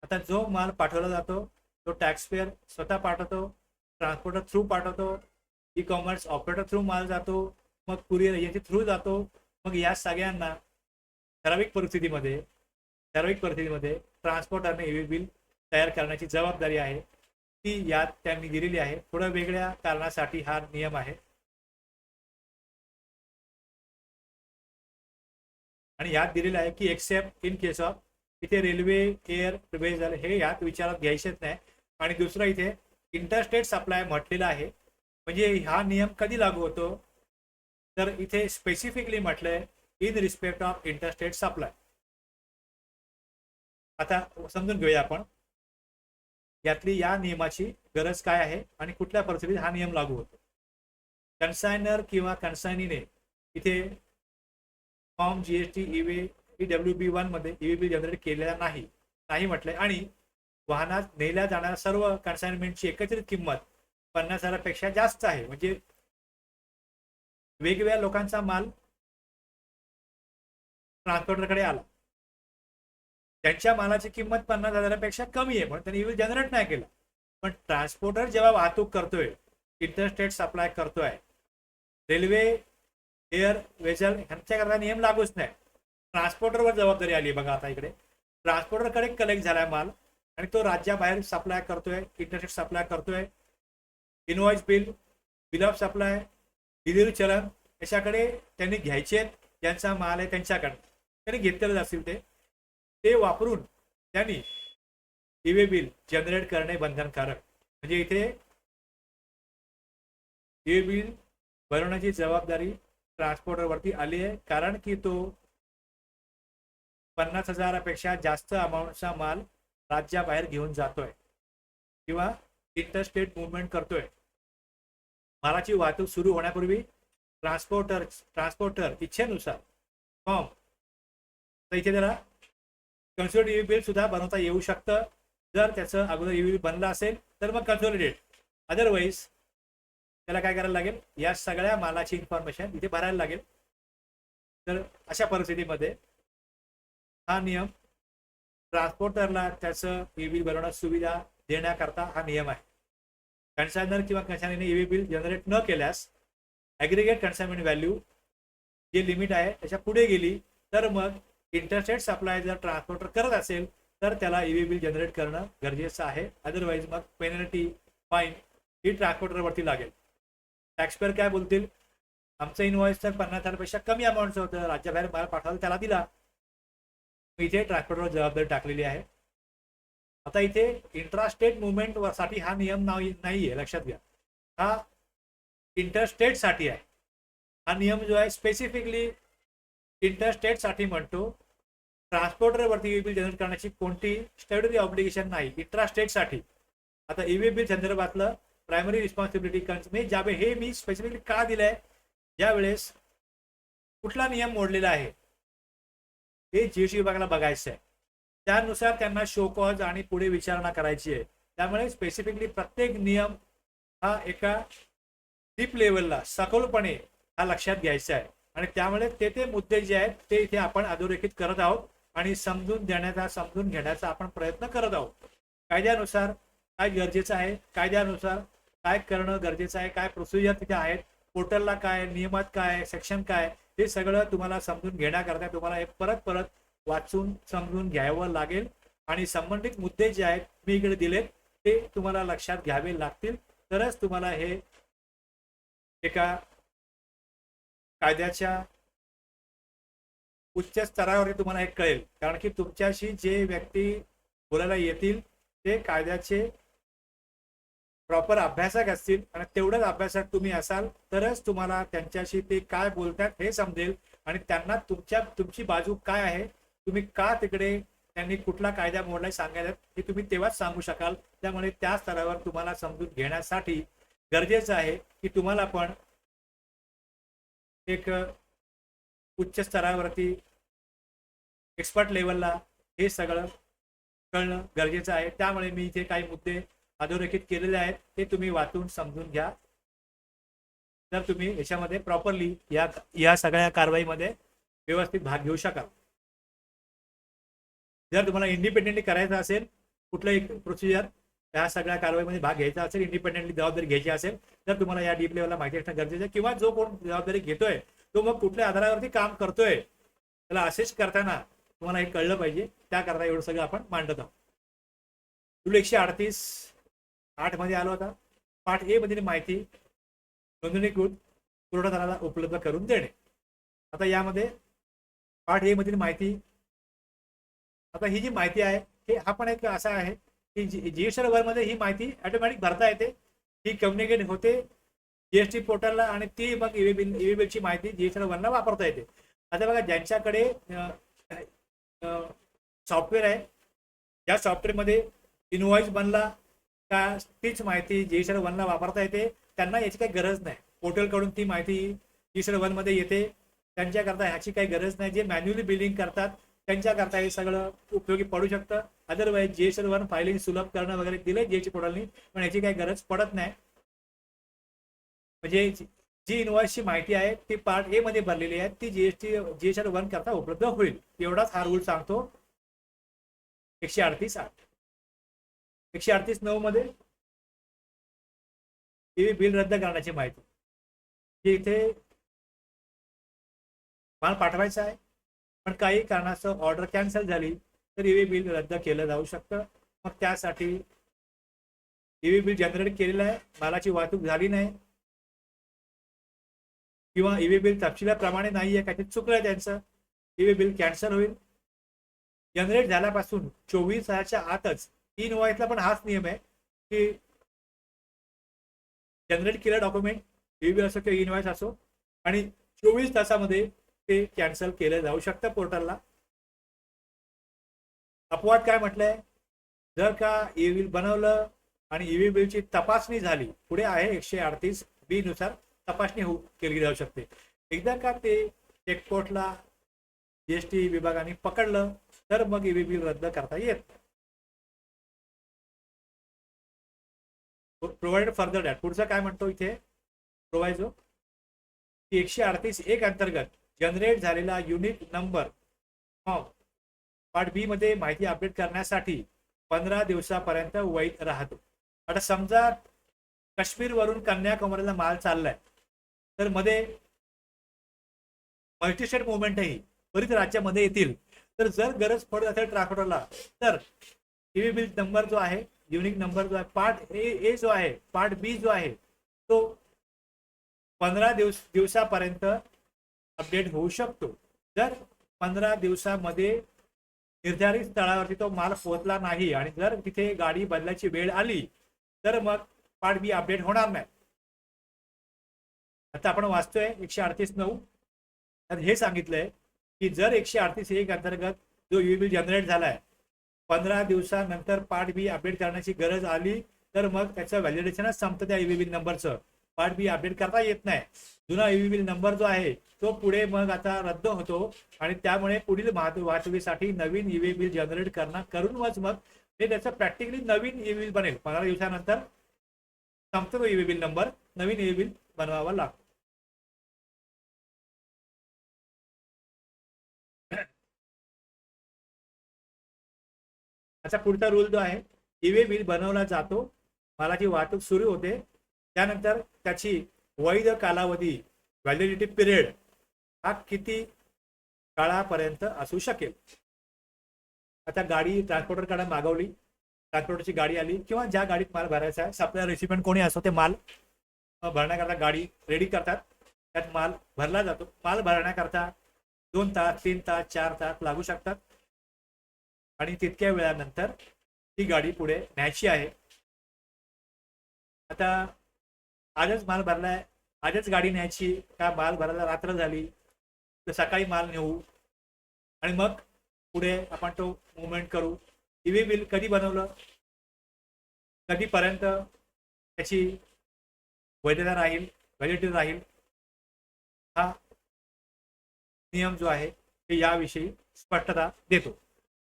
आता जो माल पाठवला जातो तो टॅक्स पेअर स्वतः पाठवतो, ट्रान्सपोर्टर थ्रू पाठवतो, ई कॉमर्स ऑपरेटर थ्रू माल जातो, मग कुरिअर एजन्सी थ्रू जातो. मग या सगळ्यांना ठराविक परिस्थितीमध्ये ट्रान्सपोर्टरने ईव्ही बिल तयार करण्याची जबाबदारी आहे, ती यात त्यांनी दिलेली आहे. थोड्या वेगळ्या कारणासाठी हा नियम आहे आणि यात दिलेलं आहे की एक्सेप्ट इन केस ऑफ, इथे रेल्वे एअर वेजल हे यात विचारात घ्यायचेच नाही. आणि दुसरं इथे इंटरस्टेट सप्लाय म्हटलेलं आहे. म्हणजे हा नियम कधी लागू होतो तर इथे स्पेसिफिकली म्हटलंय in respect of interstate supply. आता समजून घेऊया आपण यातली या नियमाची गरज काय आहे आणि कुठल्या परिस्थितीत हा नियम लागू होतो. कन्सायनर किंवा कन्सायनीने इथे फॉर्म जीएसटी EWB1 मध्ये ईव्ही बिल जनरेट केलेला नाही म्हटलंय आणि वाहनात नेल्या जाणाऱ्या सर्व कन्साइनमेंटची एकत्रित किंमत 50,000पेक्षा जास्त आहे. म्हणजे वेगवेगळ्या लोकांचा माल ट्रान्सपोर्टरकडे आला, त्यांच्या मालाची किंमत 50,000पेक्षा कमी आहे म्हणून त्यांनी ईव्ही जनरेट नाही केला. पण ट्रान्सपोर्टर जेव्हा वाहतूक करतोय, इंटरस्टेट सप्लाय करतोय, रेल्वे एअर वेजल ह्यांच्याकरता नियम लागूच नाही. ट्रान्सपोर्टरवर जबाबदारी आली बघा. आता इकडे ट्रान्सपोर्टरकडे कलेक्ट झालाय माल आणि तो राज्याबाहेर सप्लाय करतोय, इंटरस्टेट सप्लाय करतोय. Invoice bill of supply, delivery चलन याच्याकडे त्यांनी घ्यायचे, ज्यांचा माल आहे त्यांच्याकडे त्यांनी घेतलेले असतील ते वापरून त्यांनी ईव्ही बिल जनरेट करणे बंधनकारक. म्हणजे इथे ईव्ही बिल बनवण्याची जबाबदारी ट्रान्सपोर्टरवरती आली आहे, कारण की तो 50,000पेक्षा जास्त अमाऊंटचा माल राज्याबाहेर घेऊन जातोय किंवा इंटरस्टेट मुवमेंट करतोय. मालाची वाहतूक सुरू होण्यापूर्वी ट्रान्सपोर्टर इच्छेनुसार फॉर्म तर इथे त्याला कन्सोलिडेट ईव्ही बिल सुद्धा बनवता येऊ शकतं. जर त्याचं अगोदर ईव्ही बिल बनलं असेल तर मग कन्सोलिडेट, अदरवाईज त्याला काय करायला लागेल, या सगळ्या मालाची इन्फॉर्मेशन इथे भरायला लागेल. तर अशा परिस्थितीमध्ये हा नियम ट्रान्सपोर्टरला त्याचं ईव्ही बिल बनवण्यास सुविधा देण्याकरता हा नियम आहे. कन्सायनर किंवा कन्सायनीने ईव्ही बिल जनरेट न केल्यास ॲग्रिगेट कन्साइनमेंट व्हॅल्यू जे लिमिट आहे त्याच्या पुढे गेली तर मग इंटरस्टेट सप्लाय जर ट्रान्सपोर्टर करत असेल तर त्याला ईव्ही बिल जनरेट करणं गरजेचं आहे. अदरवाईज मग पेनल्टी फाईन ही ट्रान्सपोर्टरवरती लागेल. टॅक्सपेअर काय बोलतील, आमचं इनवॉइस तर 50,000पेक्षा कमी अमाऊंटचं होतं, राज्याबाहेर माल पाठवायला त्याला दिला. इथे ट्रान्सपोर्टरवर जबाबदारी टाकलेली आहे. आता इथे इंट्रास्टेट मुवमेंट साठी हा नियम नाहीये, लक्षात घ्या. हा इंटरस्टेट साठी आहे. हा नियम जो आहे स्पेसिफिकली इंटरस्टेट साठी म्हणतो. ट्रान्सपोर्टरवरती ईव्ही बिल जनरेट करण्याची कोणती स्टॅट्युटरी ऑब्लिगेशन नाही इंट्रास्टेट साठी. आता ईव्ही बिल संदर्भातलं प्रायमरी रिस्पॉन्सिबिलिटी ज्यावेळी हे मी स्पेसिफिकली का दिलंय, ज्यावेळेस कुठला नियम मोडलेला आहे हे जीएसटी विभागाला बघायचं आहे. त्यानुसार त्यांना शो कॉज आणि पुढे विचारणा करायची आहे. त्यामुळे स्पेसिफिकली प्रत्येक नियम हा एका डीप लेवलला सखोलपणे हा लक्षात घ्यायचा आहे आणि त्यामुळे ते मुद्दे जे आहेत ते इथे आपण अधोरेखित करत आहोत आणि समजून घेण्याचा आपण प्रयत्न करत आहोत. कायद्यानुसार काय गरजेचं आहे, कायद्यानुसार काय करणं गरजेचं आहे, काय प्रोसिजर तिथे आहेत, पोर्टलला काय, नियमात काय, सेक्शन काय, हे सगळं तुम्हाला समजून घेण्याकरता तुम्हाला हे परत वाचून समजून घ्यावं लागेल आणि संबंधित मुद्दे जे आहेत मी इकडे दिलेत ते तुम्हाला लक्षात घ्यावे लागतील, तरच तुम्हाला हे एका कायद्याच्या उच्च स्तरावरती तुम्हाला हे कळेल. कारण की तुमच्याशी जे व्यक्ती बोलायला येतील ते कायद्याचे प्रॉपर अभ्यासक असतील आणि तेवढंच अभ्यासक तुम्ही असाल तरच तुम्हाला त्यांच्याशी ते काय बोलतात हे समजेल आणि त्यांना तुमची बाजू काय आहे, तुम्ही का तिकडे त्यांनी कुठला कायदा मोडलाय सांगायला हे तुम्ही तेव्हाच सांगू शकाल. त्यामुळे त्या स्तरावर तुम्हाला समजून घेण्यासाठी गरजेचं आहे की तुम्हाला पण एक उच्च स्तरावरती एक्सपर्ट लेवलला हे सगळं कळणं गरजेचं आहे. त्यामुळे मी इथे काही मुद्दे अधोरेखित केलेले आहेत ते तुम्ही वाचून समजून घ्या, तर तुम्ही याच्यामध्ये प्रॉपरली या सगळ्या कारवाईमध्ये व्यवस्थित भाग घेऊ शकाल. जर तुम्हाला इंडिपेंडेंटली करायचं असेल कुठलंही प्रोसिजर या सगळ्या कारवाईमध्ये भाग घ्यायचा असेल, इंडिपेंडेंटली जबाबदारी घ्यायची असेल तर तुम्हाला या डीप लेवलला माहिती असणं गरजेचं आहे. किंवा जो कोण जबाबदारी घेतोय तो मग कुठल्या आधारावरती काम करतोय त्याला असेच करताना तुम्हाला हे कळलं पाहिजे. त्याकरता एवढं सगळं आपण मांडत आहोत. रूल 138 मध्ये आलो होता. पाठ ए मधील माहिती नोंदणीकृत पुरवठादाराला उपलब्ध करून देणे. आता यामध्ये पाठ ए मधील माहिती, आता ही जी माहिती आहे हे हा पण एक असा आहे की जीएसटी वर मध्ये ही माहिती ऑटोमॅटिक भरता येते, ही कम्युनिकेट होते जीएसटी पोर्टलला आणि ती मग ईव्ही बिलची माहिती जीएसटी वरला वापरता येते. आता बघा ज्यांच्याकडे सॉफ्टवेअर आहे या सॉफ्टवेअरमध्ये इनवॉइस बनला का तीच माहिती जीएसटी वनला वापरता येते, त्यांना याची काही गरज नाही. पोर्टलकडून ती माहिती जीएसटी वन मध्ये येते, त्यांच्याकरता ह्याची काही गरज नाही. जे मॅन्युअली बिलिंग करतात त्यांच्याकरता हे सगळं उपयोगी पडू शकतं. अदरवाईज जीएसटी वन फायलिंग सुलभ करणं वगैरे दिले जीएसटी पोर्टलनी, पण याची काही गरज पडत नाही. म्हणजे जी इनवॉइसची माहिती आहे ती पार्ट ए मध्ये भरलेली आहे ती जीएसटी वन करता उपलब्ध होईल. एवढाच हा रूल सांगतो 138.8. 138.9 मध्ये ईव्ही बिल रद्द करण्याची माहिती, की इथे माल पाठवायचा आहे पण काही कारणास्तव ऑर्डर कॅन्सल झाली तर ईव्ही बिल रद्द केलं जाऊ शकतं. मग त्यासाठी ईव्ही बिल जनरेट केलेलं आहे, मालाची वाहतूक झाली नाही किंवा ईव्ही बिल तपशिलाप्रमाणे नाहीये, काहीतरी चुकलंय त्यांचं, ईव्ही बिल कॅन्सल होईल. जनरेट झाल्यापासून 24 तासाच्या आतच इनवॉइसला पण हाच नियम आहे की जनरेट केलं डॉक्युमेंट ईव्ही बिल असो किंवा इनवॉइस असो आणि 24 तासामध्ये ते कॅन्सल केलं जाऊ शकतं पोर्टलला. अपवाद काय म्हटलंय, जर का ईव्ही बिल बनवलं आणि ईव्ही बिलची तपासणी झाली, पुढे आहे 138B नुसार तपासणी केली जाऊ शकते. एकदा का ते चेकपोर्टला जीएसटी विभागाने पकडलं तर मग ईव्ही बिल रद्द करता येत. प्रोव्हाइडेड फर्दर दॅट, पुढचं काय म्हणतो इथे प्रोव्हाइजो की 138.1 अंतर्गत जनरेट झालेला युनिक नंबर फॉर्म पार्ट बी मध्ये माहिती अपडेट करण्यासाठी 15 दिवसापर्यंत वैध राहतो. आता समजा काश्मीर वरून कन्याकुमारीला माल चाललाय तर मध्ये मल्टीस्टेट मुवमेंट आहे, बरीच राज्यामध्ये येतील, तर जर गरज पडत असेल ट्रान्सपोर्टरला तर ईव्ही बिल नंबर जो आहे युनिक नंबर जो आहे पार्ट ए जो आहे पार्ट बी जो आहे तो 15 दिवसापर्यंत अपडेट होऊ शकतो. जर 15 दिवसामध्ये निर्धारित स्थळावरती तो माल पोहोचला नाही आणि जर तिथे गाडी बदलायची वेळ आली तर मग पार्ट बी अपडेट होणार नाही. आता आपण वाचतोय 138.9, तर हे सांगितलंय की जर 138.1 अंतर्गत जो ईव्ही बिल जनरेट झालाय 15 दिवसानंतर पार्ट बी अपडेट करण्याची गरज आली तर मग त्याचं व्हॅलिडेशनच संपतं त्या ईव्ही बिल नंबरचं. पार्ट बी अपडेट करता येत नाही. जुना ईव्ही बिल नंबर जो आहे तो पुढे मग आता रद्द होतो आणि त्यामुळे पुढील वाहतुकीसाठी नवीन ईव्ही बिल जनरेट करूनच मग हे त्याचं प्रॅक्टिकली नवीन ईव्ही बिल बनेल. 15 दिवसानंतर संपतो तो ईव्ही बिल नंबर, नवीन ईव्ही बिल बनवावा लागतो. असा पुढचा रूल जो आहे ईव्ही बिल बनवला जातो, मालाची वाहतूक सुरू होते, त्यानंतर त्याची वैध कालावधी व्हॅलिडिटी पिरियड हा किती काळापर्यंत असू शकेल. आता गाडी ट्रान्सपोर्टरकडे मागवली, ट्रान्सपोर्टरची गाडी आली किंवा ज्या गाडीत माल भरायचा आहे आपल्या रेसिपियंट कोणी असो ते माल भरण्याकरता गाडी रेडी करतात, त्यात माल भरला जातो. माल भरण्याकरता 2 तास 3 तास 4 तास लागू शकतात आणि तितक्या वेळानंतर ती गाडी पुढे न्यायची आहे. आता आजच माल भरलाय, आजच गाडी न्यायची का माल भरायला रात्र झाली तर सकाळी माल नेऊ आणि मग पुढे आपण तो मुवमेंट करू. ईव्ही बिल कधी बनवलं, कधीपर्यंत त्याची वैधता राहील, व्हॅलिडिटी राहील, हा नियम जो आहे ते याविषयी स्पष्टता देतो.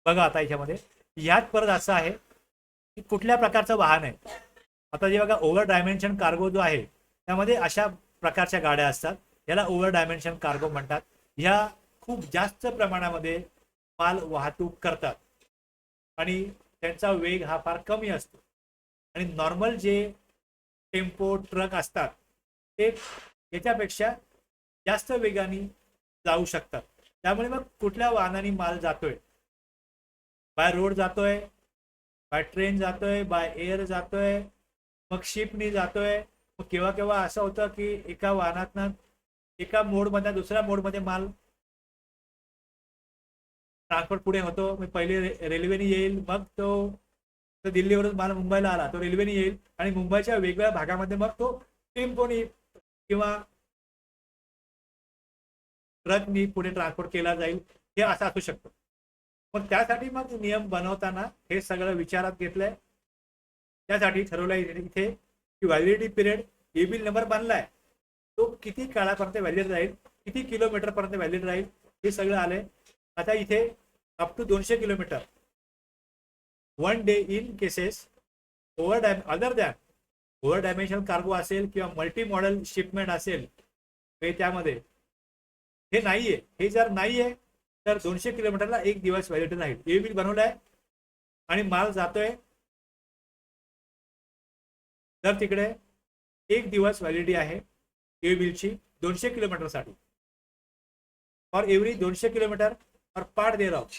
बघा आता याच्यामध्ये यात परत असं आहे की कुठल्या प्रकारचं वाहन आहे. आता जे बघा ओव्हर डायमेन्शन कार्गो जो आहे त्यामध्ये अशा प्रकारच्या गाड्या असतात, याला ओव्हर डायमेन्शन कार्गो म्हणतात. ह्या खूप जास्त प्रमाणामध्ये माल वाहतूक करतात आणि त्यांचा वेग हा फार कमी असतो आणि नॉर्मल जे टेम्पो ट्रक असतात ते याच्यापेक्षा जास्त वेगाने जाऊ शकतात. त्यामुळे मग कुठल्या वाहनाने माल जातोय, बाय रोड जातोय, बाय ट्रेन जातोय, बाय एअर जातोय, मग शिपनी जातोय. मग केव्हा केव्हा असं होतं की एका वाहनातनं एका मोडमध्ये दुसऱ्या मोडमध्ये माल ट्रान्सपोर्ट पुढे होतो. मग पहिले रेल्वेने येईल, मग तो दिल्लीवरून माल मुंबईला आला तो रेल्वेने येईल आणि मुंबईच्या वेगवेगळ्या भागामध्ये मग तो टेम्पोनी किंवा ट्रकनी पुढे ट्रान्सपोर्ट केला जाईल, हे असं असू शकतं. मग त्यासाठी मग नियम बनवताना हे सगळं विचारात घेतलंय. त्यासाठी ठरवलंय इथे की validity period E bill number बनलाय तो किती काळापर्यंत व्हॅलिड राहील, किती किलोमीटरपर्यंत व्हॅलिड राहील, हे सगळं आलंय. आता इथे up to 200 kilometre 1 day in cases other than over dimensional cargo असेल किंवा मल्टी मॉडेल शिपमेंट असेल हे त्यामध्ये हे नाहीये. हे जर नाहीये तर 200 किलोमीटरला 1 दिवस व्हॅलिडिटी राहील. ए बिल बनवलंय आणि माल जातोय तर तिकडे 1 दिवस व्हॅलिडिटी आहे ए बिलची 200 किलोमीटरसाठी. फॉर एव्हरी 200 किलोमीटर और part there of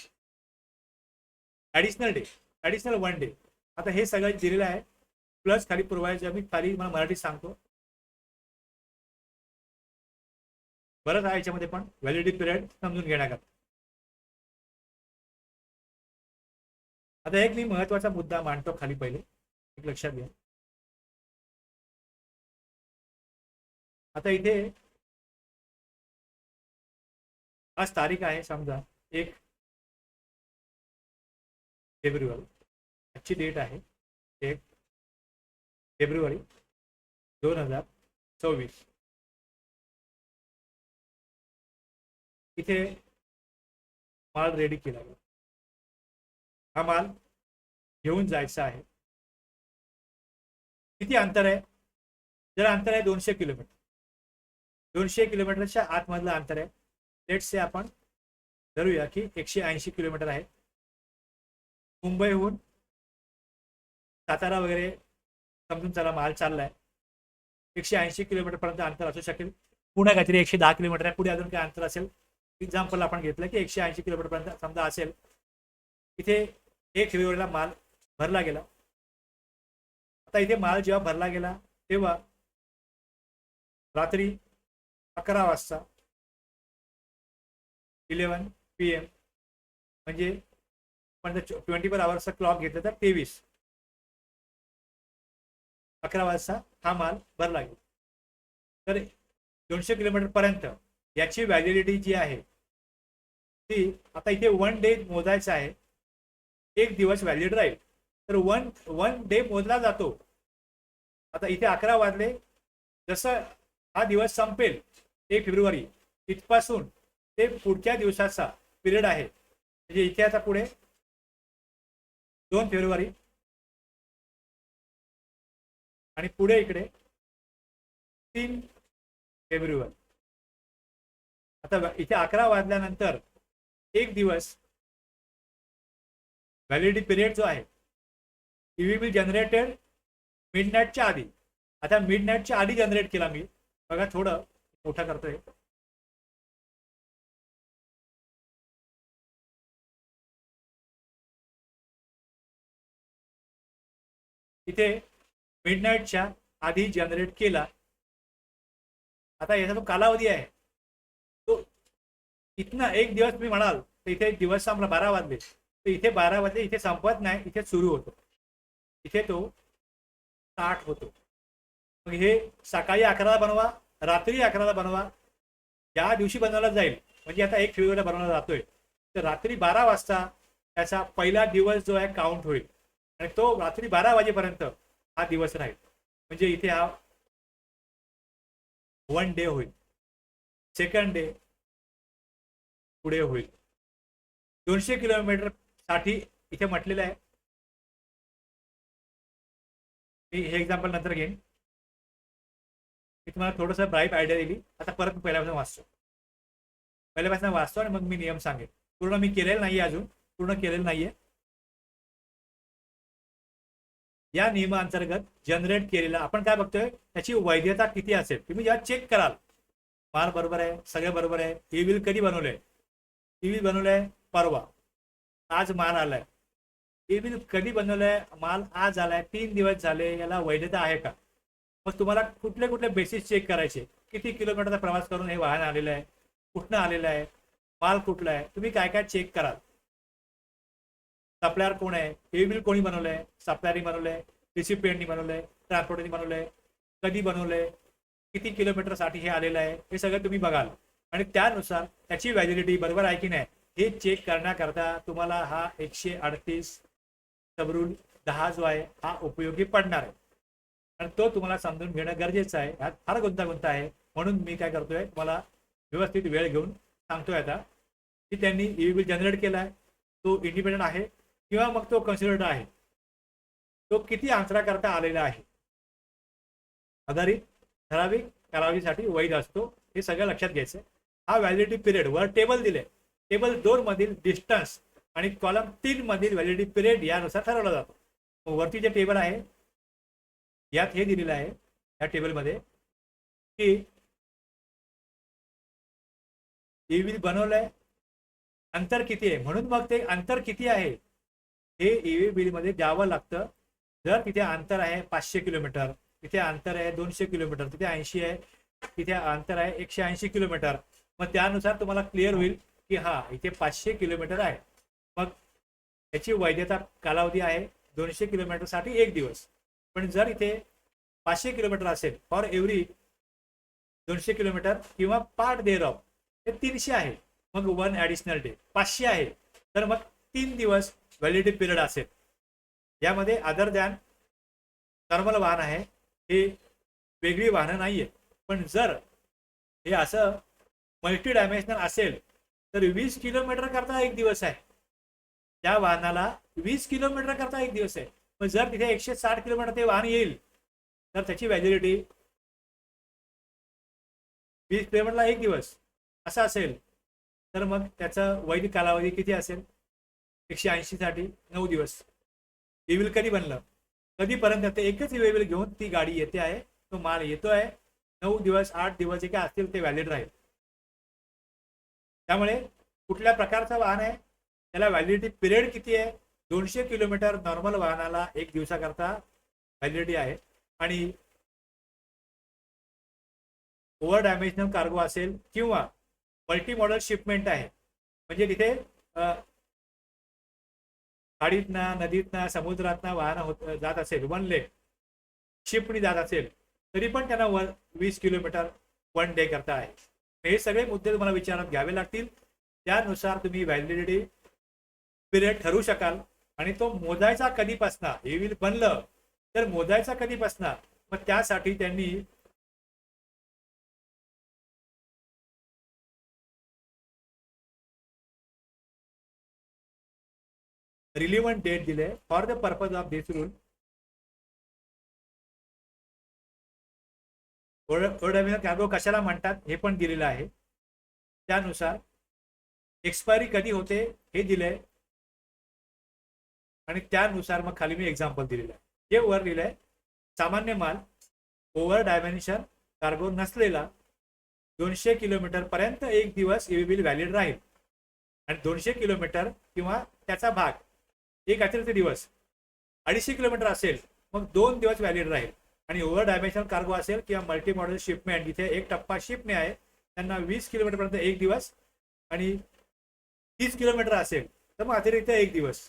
additional day, additional 1 day. आता हे सगळं दिलेलं आहे प्लस खाली प्रोव्हाइड. मी खाली मला मराठीत सांगतो, बरंच आहे याच्यामध्ये पण व्हॅलिडिटी पिरियड समजून घेण्याकरता. आता एक मी महत्वाचा मुद्दा मांडतो खाली, पहिले एक लक्षात घ्या. आता इथे आज तारीख आहे समजा 1 फेब्रुवारी, आजची डेट आहे 1 फेब्रुवारी 2024. इथे माल रेडी केला, हा माल घेऊन जायचा आहे. किती अंतर आहे, जर अंतर आहे 200 किलोमीटर, 200 किलोमीटरच्या आतमधलं अंतर आहे. लेट्स से आपण धरूया की 180 किलोमीटर आहे. मुंबईहून सातारा वगैरे समजून चला माल चाललाय, 180 किलोमीटर पर्यंत अंतर असू शकेल. पुणे काहीतरी 110 किलोमीटर आहे, पुढे अजून काही अंतर असेल. एक्झाम्पल आपण घेतलं की 180 किलोमीटर पर्यंत समजा असेल. इथे 1 फेब्रुवारीला माल भरला गेला. आता इथे माल जेव्हा भरला गेला तेव्हा रात्री 11 वाजता 11 PM म्हणजे पण 24 आवर्सचा क्लॉक घेतला तर 11 वाजता हा माल भरला गेला. तर 200 किलोमीटर पर्यंत याची व्हॅलिडिटी जी आहे ती आता इथे 1 डे मोजायचं आहे, 1 दिवस व्हॅलिड राहील. तर वन डे मोजला जातो. आता इथे 11 वाजले, जसं हा दिवस संपेल 1 फेब्रुवारी इथपासून ते पुढच्या दिवसाचा पिरियड आहे. म्हणजे इथे आता पुढे 2 फेब्रुवारी आणि पुढे इकडे 3 फेब्रुवारी. आता इथे 11 वाजल्यानंतर 1 दिवस व्हॅलिडिटी पिरियड जो आहे ईव्ही बी जनरेटेड मिडनाईटच्या आधी. आता मिडनाईटच्या आधी जनरेट केला मी, बघा थोडं मोठा करतोय. इथे मिडनाईटच्या आधी जनरेट केला. आता याचा जो कालावधी आहे तो इथनं एक दिवस मी म्हणाल तर इथे दिवस संपला 12 वाजले, तर इथे 12 वाजले इथे संपत नाही, इथे सुरू होतो, इथे तो स्टार्ट होतो. मग हे सकाळी 11ला बनवा, रात्री 11ला बनवा, ज्या दिवशी बनवला जाईल, म्हणजे आता 1 फेब्रुवारीला बनवला जातोय तर रात्री 12 वाजता त्याचा पहिला दिवस जो आहे काउंट होईल आणि तो रात्री 12 वाजेपर्यंत हा दिवस राहील. म्हणजे इथे हा 1 डे होईल. सेकंड डे पुढे होईल. 200 किलोमीटर साठी इथे म्हटलेलं आहे. मी हे एक्झाम्पल नंतर घेईन. मी तुम्हाला थोडंसं ब्राईट आयडिया दिली. आता परत पहिल्यापासून वाचतो आणि मग मी नियम सांगेन. पूर्ण मी केलेलं नाहीये, अजून पूर्ण केलेलं नाहीये. या नियमाअंतर्गत जनरेट केलेला आपण काय बघतोय, त्याची वैधता किती असेल. तुम्ही जेव्हा चेक कराल माल बरोबर आहे, सगळं बरोबर आहे. ई बिल कधी बनवलंय? ई बिल बनवलंय परवा, आज माल आलाय. ई बिल कधी बनवलंय? माल आज आलाय, 3 दिवस झाले, याला वैधता आहे का? मग तुम्हाला कुठले कुठले बेसिस चेक करायचे, किती किलोमीटरचा प्रवास करून हे वाहन आलेलं आहे, कुठनं आलेलं आहे, माल कुठला आहे, तुम्ही काय काय चेक कराल. सप्लायर कोण आहे, ई बिल कोणी बनवलंय, सप्लायरनी बनवलंय, रिसिपियंटनी बनवलंय, ट्रान्सपोर्टरनी बनवलंय, कधी बनवलंय, किती किलोमीटरसाठी हे आलेलं आहे, हे सगळं तुम्ही बघाल आणि त्यानुसार त्याची व्हॅलिडिटी बरोबर आहे की नाही हे चेक करण्याकरता तुम्हाला हा 138 सबरूल 10 जो आहे हा उपयोगी पडणार आहे आणि तो तुम्हाला समजून घेणं गरजेचं आहे. ह्यात फार गुंतागुंत आहे, म्हणून मी काय करतोय, तुम्हाला व्यवस्थित वेळ घेऊन सांगतोय आता की त्यांनी ई बिल जनरेट केलाय, तो इंडिपेंडंट आहे किंवा मग तो कन्सिडर्ड आहे, तो किती अंतराकरता आलेला आहे, आधारित ठराविक कालावधीसाठी वैध असतो. हे सगळं लक्षात घ्यायचं. हा व्हॅलिडिटी पिरियड वर टेबल दिले, टेबल 2 मधील डिस्टन्स आणि कॉलम 3 मधील व्हॅलिडिटी पिरियड यानुसार ठरवला जातो. वरती जे टेबल आहे यात हे दिलेलं आहे या टेबलमध्ये की ई बिल बनवलंय, अंतर किती आहे, म्हणून मग ते अंतर किती आहे हे ई बिल मध्ये द्यावं लागतं. जर तिथे अंतर आहे 500 किलोमीटर, तिथे अंतर आहे 200 किलोमीटर, तिथे 80 आहे, तिथे अंतर आहे 180 किलोमीटर, मग त्यानुसार तुम्हाला क्लिअर होईल की हा इथे 500 किलोमीटर आहे. मग याची वैधता कालावधी आहे 200 किलोमीटरसाठी 1 दिवस. पण जर इथे 500 किलोमीटर असेल फॉर एव्हरी 200 किलोमीटर किंवा पार्ट देअर ऑफ हे 300 आहे, मग 1 ॲडिशनल डे. 500 आहे तर मग 3 दिवस व्हॅलिडिटी पिरियड असेल. यामध्ये अदर दॅन नॉर्मल वाहन आहे, हे वेगळी वाहनं नाहीये. पण जर हे असं मल्टी डायमेन्शनल असेल तर 20 किलोमीटर करता 1 दिवस आहे, त्या वाहनाला 20 किलोमीटर करता 1 दिवस आहे. पण जर तिथे 160 किलोमीटर ते वाहन येईल तर त्याची व्हॅलिडिटी 20 किलोमीटरला 1 दिवस असं असेल तर मग त्याचा वैध कालावधी किती असेल, 180 साठी 9 दिवस. ई बिल कधी बनलं, कधीपर्यंत ते एकच ई बिल घेऊन ती गाडी येते आहे, तो माल येतो आहे, 9 दिवस 8 दिवस जे काय असतील ते व्हॅलिड राहील. त्यामुळे कुठल्या प्रकारचं वाहन आहे त्याला व्हॅलिडिटी पिरियड किती आहे, 200 किलोमीटर नॉर्मल वाहनाला 1 दिवसाकरता व्हॅलिडिटी आहे. आणि ओव्हर डायमेन्शनल कार्गो असेल किंवा मल्टी मॉडल शिपमेंट आहे, म्हणजे तिथे गाडीतनं, नदीतनं, समुद्रातनं वाहन जात असेल, वन लेग शिपनी जात असेल, तरी पण त्यांना 20 किलोमीटर 1 डे करता आहे. हे सगळे मुद्दे तुम्हाला विचारात घ्यावे लागतील. त्यानुसार तुम्ही व्हॅलिडिटी पिरियड ठरवू शकाल आणि तो मोजायचा कधीपासनं, हे बिल बनलं तर मोजायचा कधीपासनं. मग त्यासाठी त्यांनी रिलिव्हंट डेट दिले for the purpose of this rule. Cargo कशाला म्हणतात हे पण दिलेलं आहे. त्यानुसार एक्सपायरी कधी होते हे दिलंय आणि त्यानुसार मग खाली मी एक्झाम्पल दिलेलं आहे. जे वर दिलंय, सामान्य माल ओव्हर डायमेन्शन कार्गो नसलेला 200 किलोमीटर पर्यंत 1 दिवस ई बिल व्हॅलिड राहील आणि 200 किलोमीटर किंवा त्याचा भाग 1 अतिरिक्त दिवस 250 किलोमीटर असेल मग 2 दिवस व्हॅलिड राहील. आणि ओव्हर डायमेन्शनल कार्गो असेल किंवा मल्टी मॉडेल शिपमेंट जिथे एक टप्पा शिपने आहे त्यांना 20 किलोमीटरपर्यंत 1 दिवस आणि 30 किलोमीटर असेल तर मग अतिरिक्त 1 दिवस,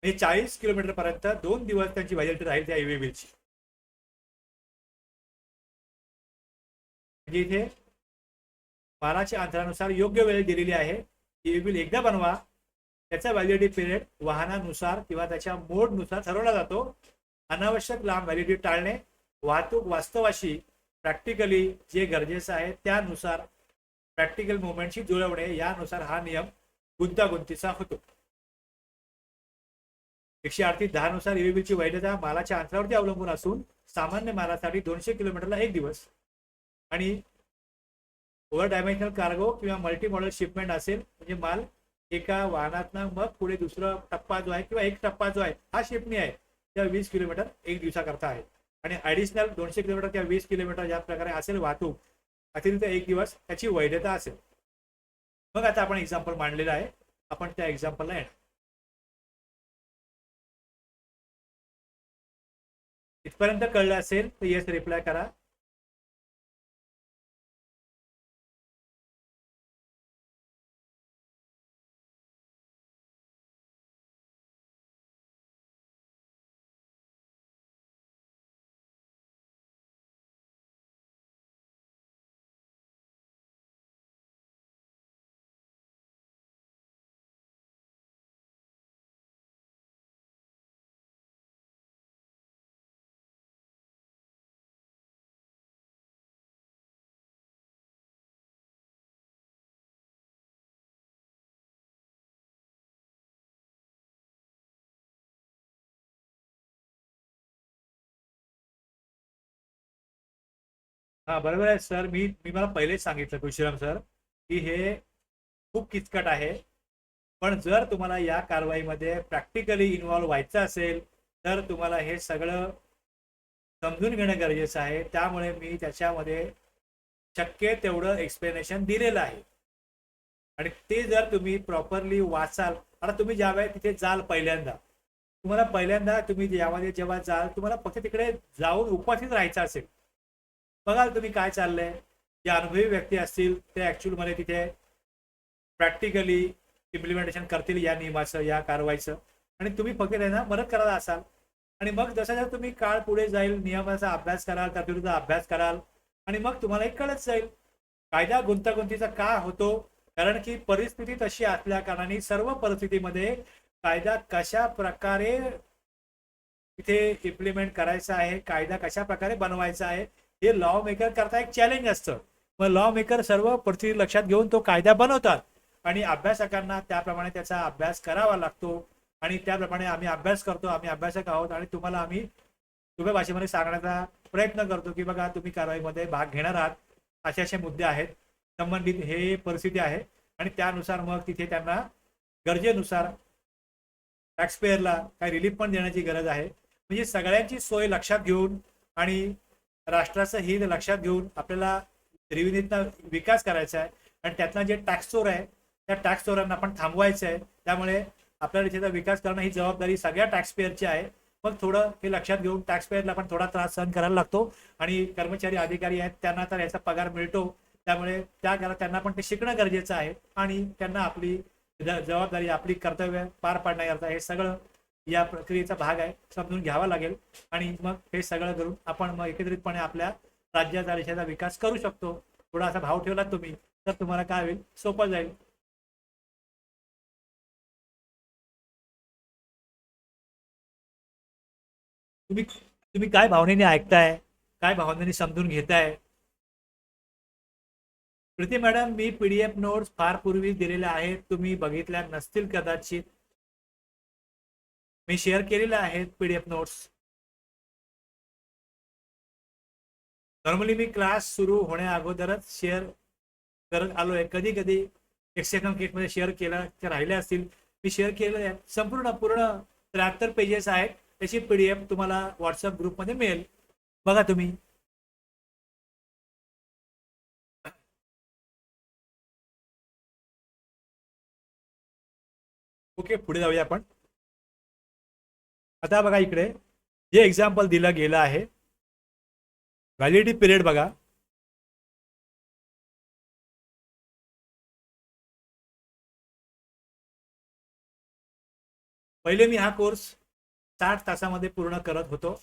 म्हणजे 40 किलोमीटरपर्यंत 2 दिवस त्यांची व्हॅलिडिटी राहील त्या ईव्ही बिलची. म्हणजे इथे मालाच्या अंतरानुसार योग्य वेळ दिलेली आहे. ईव्ही बिल एकदा बनवा, त्याचा व्हॅलिडिटी पिरियड वाहनानुसार किंवा त्याच्या मोडनुसार ठरवला जातो. अनावश्यक लांब व्हॅलिडिटी टाळणे, वाहतूक वास्तवाशी प्रॅक्टिकली जे गरजेचं आहे त्यानुसार प्रॅक्टिकल मुवमेंटशी जुळवणे, यानुसार हा नियम गुंतागुंतीचा होतो. 138:10 नुसार ईव्ही बिलची वैधता मालाच्या अंतरावरती अवलंबून असून सामान्य मालासाठी 200 किलोमीटरला 1 दिवस आणि ओव्हर डायमेन्शनल कार्गो किंवा मल्टी मॉडेल शिपमेंट असेल म्हणजे माल एका वाहनातनं मग पुढे दुसरा टप्पा जो आहे किंवा एक टप्पा जो आहे हा शिपणी आहे त्या 20 किलोमीटर 1 दिवसाकरता आहे. आणि ॲडिशनल 200 किलोमीटर किंवा 20 किलोमीटर ज्या प्रकारे असेल वाहतूक अतिरिक्त 1 दिवस त्याची वैधता असेल. मग आता आपण एक्झाम्पल मांडलेलं आहे, आपण त्या एक्झाम्पलला येणार. इथपर्यंत कळलं असेल तर येस रिप्लाय करा. हा बरोबर आहे सर. मी मी मला पहिलेच सांगितलं तुळशीराम सर की हे खूप किचकट आहे. पण जर तुम्हाला या कारवाईमध्ये प्रॅक्टिकली इन्व्हॉल्व्ह व्हायचं असेल तर तुम्हाला हे सगळं समजून घेणं गरजेचं आहे. त्यामुळे मी त्याच्यामध्ये शक्य तेवढं एक्सप्लेनेशन दिलेलं आहे. आणि ते जर तुम्ही प्रॉपरली वाचाल, आता तुम्ही ज्यावेळेस तिथे जाल पहिल्यांदा, तुम्हाला पहिल्यांदा तुम्ही यामध्ये जेव्हा जाल तुम्हाला फक्त तिकडे जाऊन उपस्थित राहायचं असेल, बघाल तुम्ही काय चाललंय. जे अनुभवी व्यक्ती असतील ते ऍक्च्युअल मध्ये तिथे प्रॅक्टिकली इम्प्लिमेंटेशन करतील या नियमाचं, या कारवाईचं, आणि तुम्ही फक्त त्यांना मदत करायला असाल. आणि मग जसं जसं तुम्ही काळ पुढे जाईल नियमाचा अभ्यास कराल, त्याविरुद्ध अभ्यास कराल आणि मग तुम्हाला एक कळत जाईल कायदा गुंतागुंतीचा का होतो. कारण की परिस्थिती तशी असल्या कारणाने सर्व परिस्थितीमध्ये कायदा कशा प्रकारे इथे इम्प्लिमेंट करायचा आहे, कायदा कशा प्रकारे बनवायचा आहे हे लॉ मेकर करता एक चॅलेंज असतं. मग लॉ मेकर सर्व परिस्थिती लक्षात घेऊन तो कायदा बनवतात आणि अभ्यासकांना त्याप्रमाणे त्याचा अभ्यास करावा लागतो. आणि त्याप्रमाणे आम्ही अभ्यास करतो, आम्ही अभ्यासक आहोत आणि तुम्हाला आम्ही सोप्या भाषेमध्ये सांगण्याचा प्रयत्न करतो की बघा तुम्ही कारवाईमध्ये भाग घेणार आहात, असे असे मुद्दे आहेत, संबंधित हे परिस्थिती आहे आणि त्यानुसार मग तिथे त्यांना गरजेनुसार टॅक्सपेअरला काही रिलीफ पण देण्याची गरज आहे. म्हणजे सगळ्यांची सोय लक्षात घेऊन आणि राष्ट्राचं हित लक्षात घेऊन आपल्याला रेव्हेन्यूचा विकास करायचा आहे आणि त्यातला जे टॅक्स चोर आहे त्या टॅक्स चोरांना आपण थांबवायचं आहे. त्यामुळे आपल्याला त्याचा विकास करणं ही जबाबदारी सगळ्या टॅक्सपेअरची आहे. मग थोडं हे लक्षात घेऊन टॅक्सपेअरला पण थोडा त्रास सहन करायला लागतो आणि कर्मचारी अधिकारी आहेत त्यांना तर याचा पगार मिळतो. त्यामुळे त्यांना पण ते शिकणं गरजेचं आहे आणि त्यांना आपली जबाबदारी, आपली कर्तव्य पार पाडण्याकरता हे सगळं या प्रक्रियेचा भाग आहे, समजून घ्यावा लागेल. आणि मग हे सगळं करून आपण मग एकत्रितपणे आपल्या राज्याचा देशाचा विकास करू शकतो. थोडा असा भाव ठेवला तुम्ही तर तुम्हाला काय होईल, सोपं जाईल. तुम्ही तुम्ही काय भावनेने ऐकताय, काय भावनेने समजून घेताय. प्रीती मॅडम, मी पीडीएफ नोट्स फार पूर्वी दिलेल्या आहेत, तुम्ही बघितल्या नसतील कदाचित. मी शेअर केलेल्या आहेत पीडीएफ नोट्स. नॉर्मली मी क्लास सुरू होण्या अगोदरच शेअर करत आलोय. कधी कधी एक्सेकम किटमध्ये शेअर केलं ते राहिले असतील. मी शेअर केलं आहे संपूर्ण पूर्ण 73 पेजेस आहेत. त्याची पीडीएफ तुम्हाला व्हॉट्सअप ग्रुपमध्ये मिळेल, बघा तुम्ही. ओके, पुढे जाऊया आपण. आता बघा इकडे हे एक्झाम्पल दिलं गेलं आहे. व्हॅलिडिटी पिरियड बघा. पहिले मी हा कोर्स 60 तासामध्ये पूर्ण करत होतो.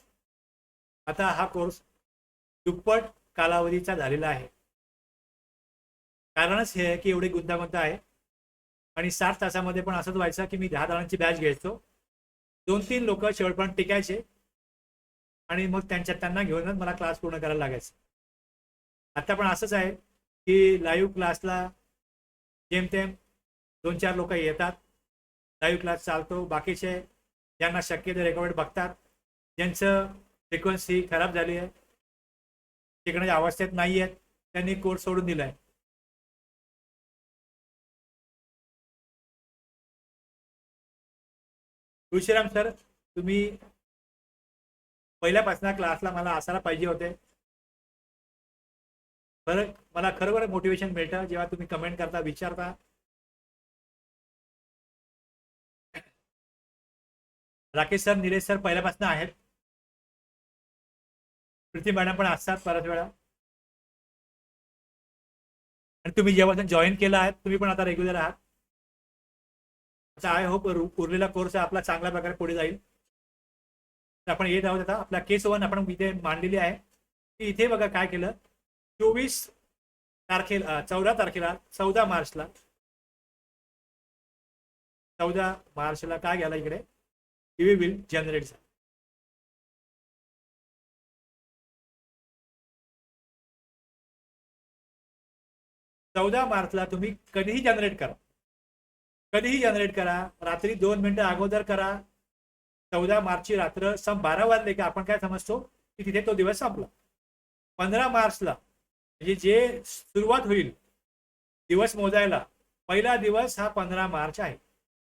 आता हा कोर्स दुप्पट कालावधीचा झालेला आहे. कारणच हे आहे की एवढी गुंतागुंत आहे. आणि 60 तासामध्ये पण असंच व्हायचं की मी 10 जणांची बॅच घ्यायचो, 2-3 लोक शेवटपर्यंत टिकायचे आणि मग त्यांना घेऊनच मला क्लास पूर्ण करायला लागायचं. आता पण असंच आहे की लाईव्ह क्लासला जेमतेम 2-4 लोक येतात, लाईव्ह क्लास चालतो. बाकीचे ज्यांना शक्य ते रेकॉर्ड बघतात, ज्यांचं फ्रिक्वेन्सी खराब झाली आहे, शिकण्याच्या अवस्थेत नाही आहेत, त्यांनी कोर्स सोडून दिलाय. तुळशीराम सर, तुम्ही पहिल्यापासून क्लासला मला असायला पाहिजे होते. बरं, मला खरोखर मोटिवेशन मिळतं जेव्हा तुम्ही कमेंट करता, विचारता. राकेश सर, निलेश सर पहिल्यापासून आहेत. प्रीती मॅडम पण असतात बऱ्याच वेळा. आणि तुम्ही जेव्हा जॉईन केला आहे, तुम्ही पण आता रेग्युलर आहात. आता आय होप उरलेला कोर्स आपला चांगल्या प्रकारे पुढे जाईल. तर आपण येत आहोत. आता आपला केस 1 आपण इथे मांडलेली आहे. इथे बघा काय केलं. 24 तारखेला 14 तारखेला 14 मार्चला काय घ्यायला इकडे ईव्ही बिल जनरेट झालं. चौदा मार्चला तुम्ही कधीही जनरेट करा, कधीही जनरेट करा. रात्री 2 मिनिटं अगोदर करा. 14 मार्चची रात्र 12 वाजले की आपण काय समजतो की तिथे तो दिवस संपला. 15 मार्चला म्हणजे जे सुरुवात होईल दिवस मोजायला, पहिला दिवस हा 15 मार्च आहे.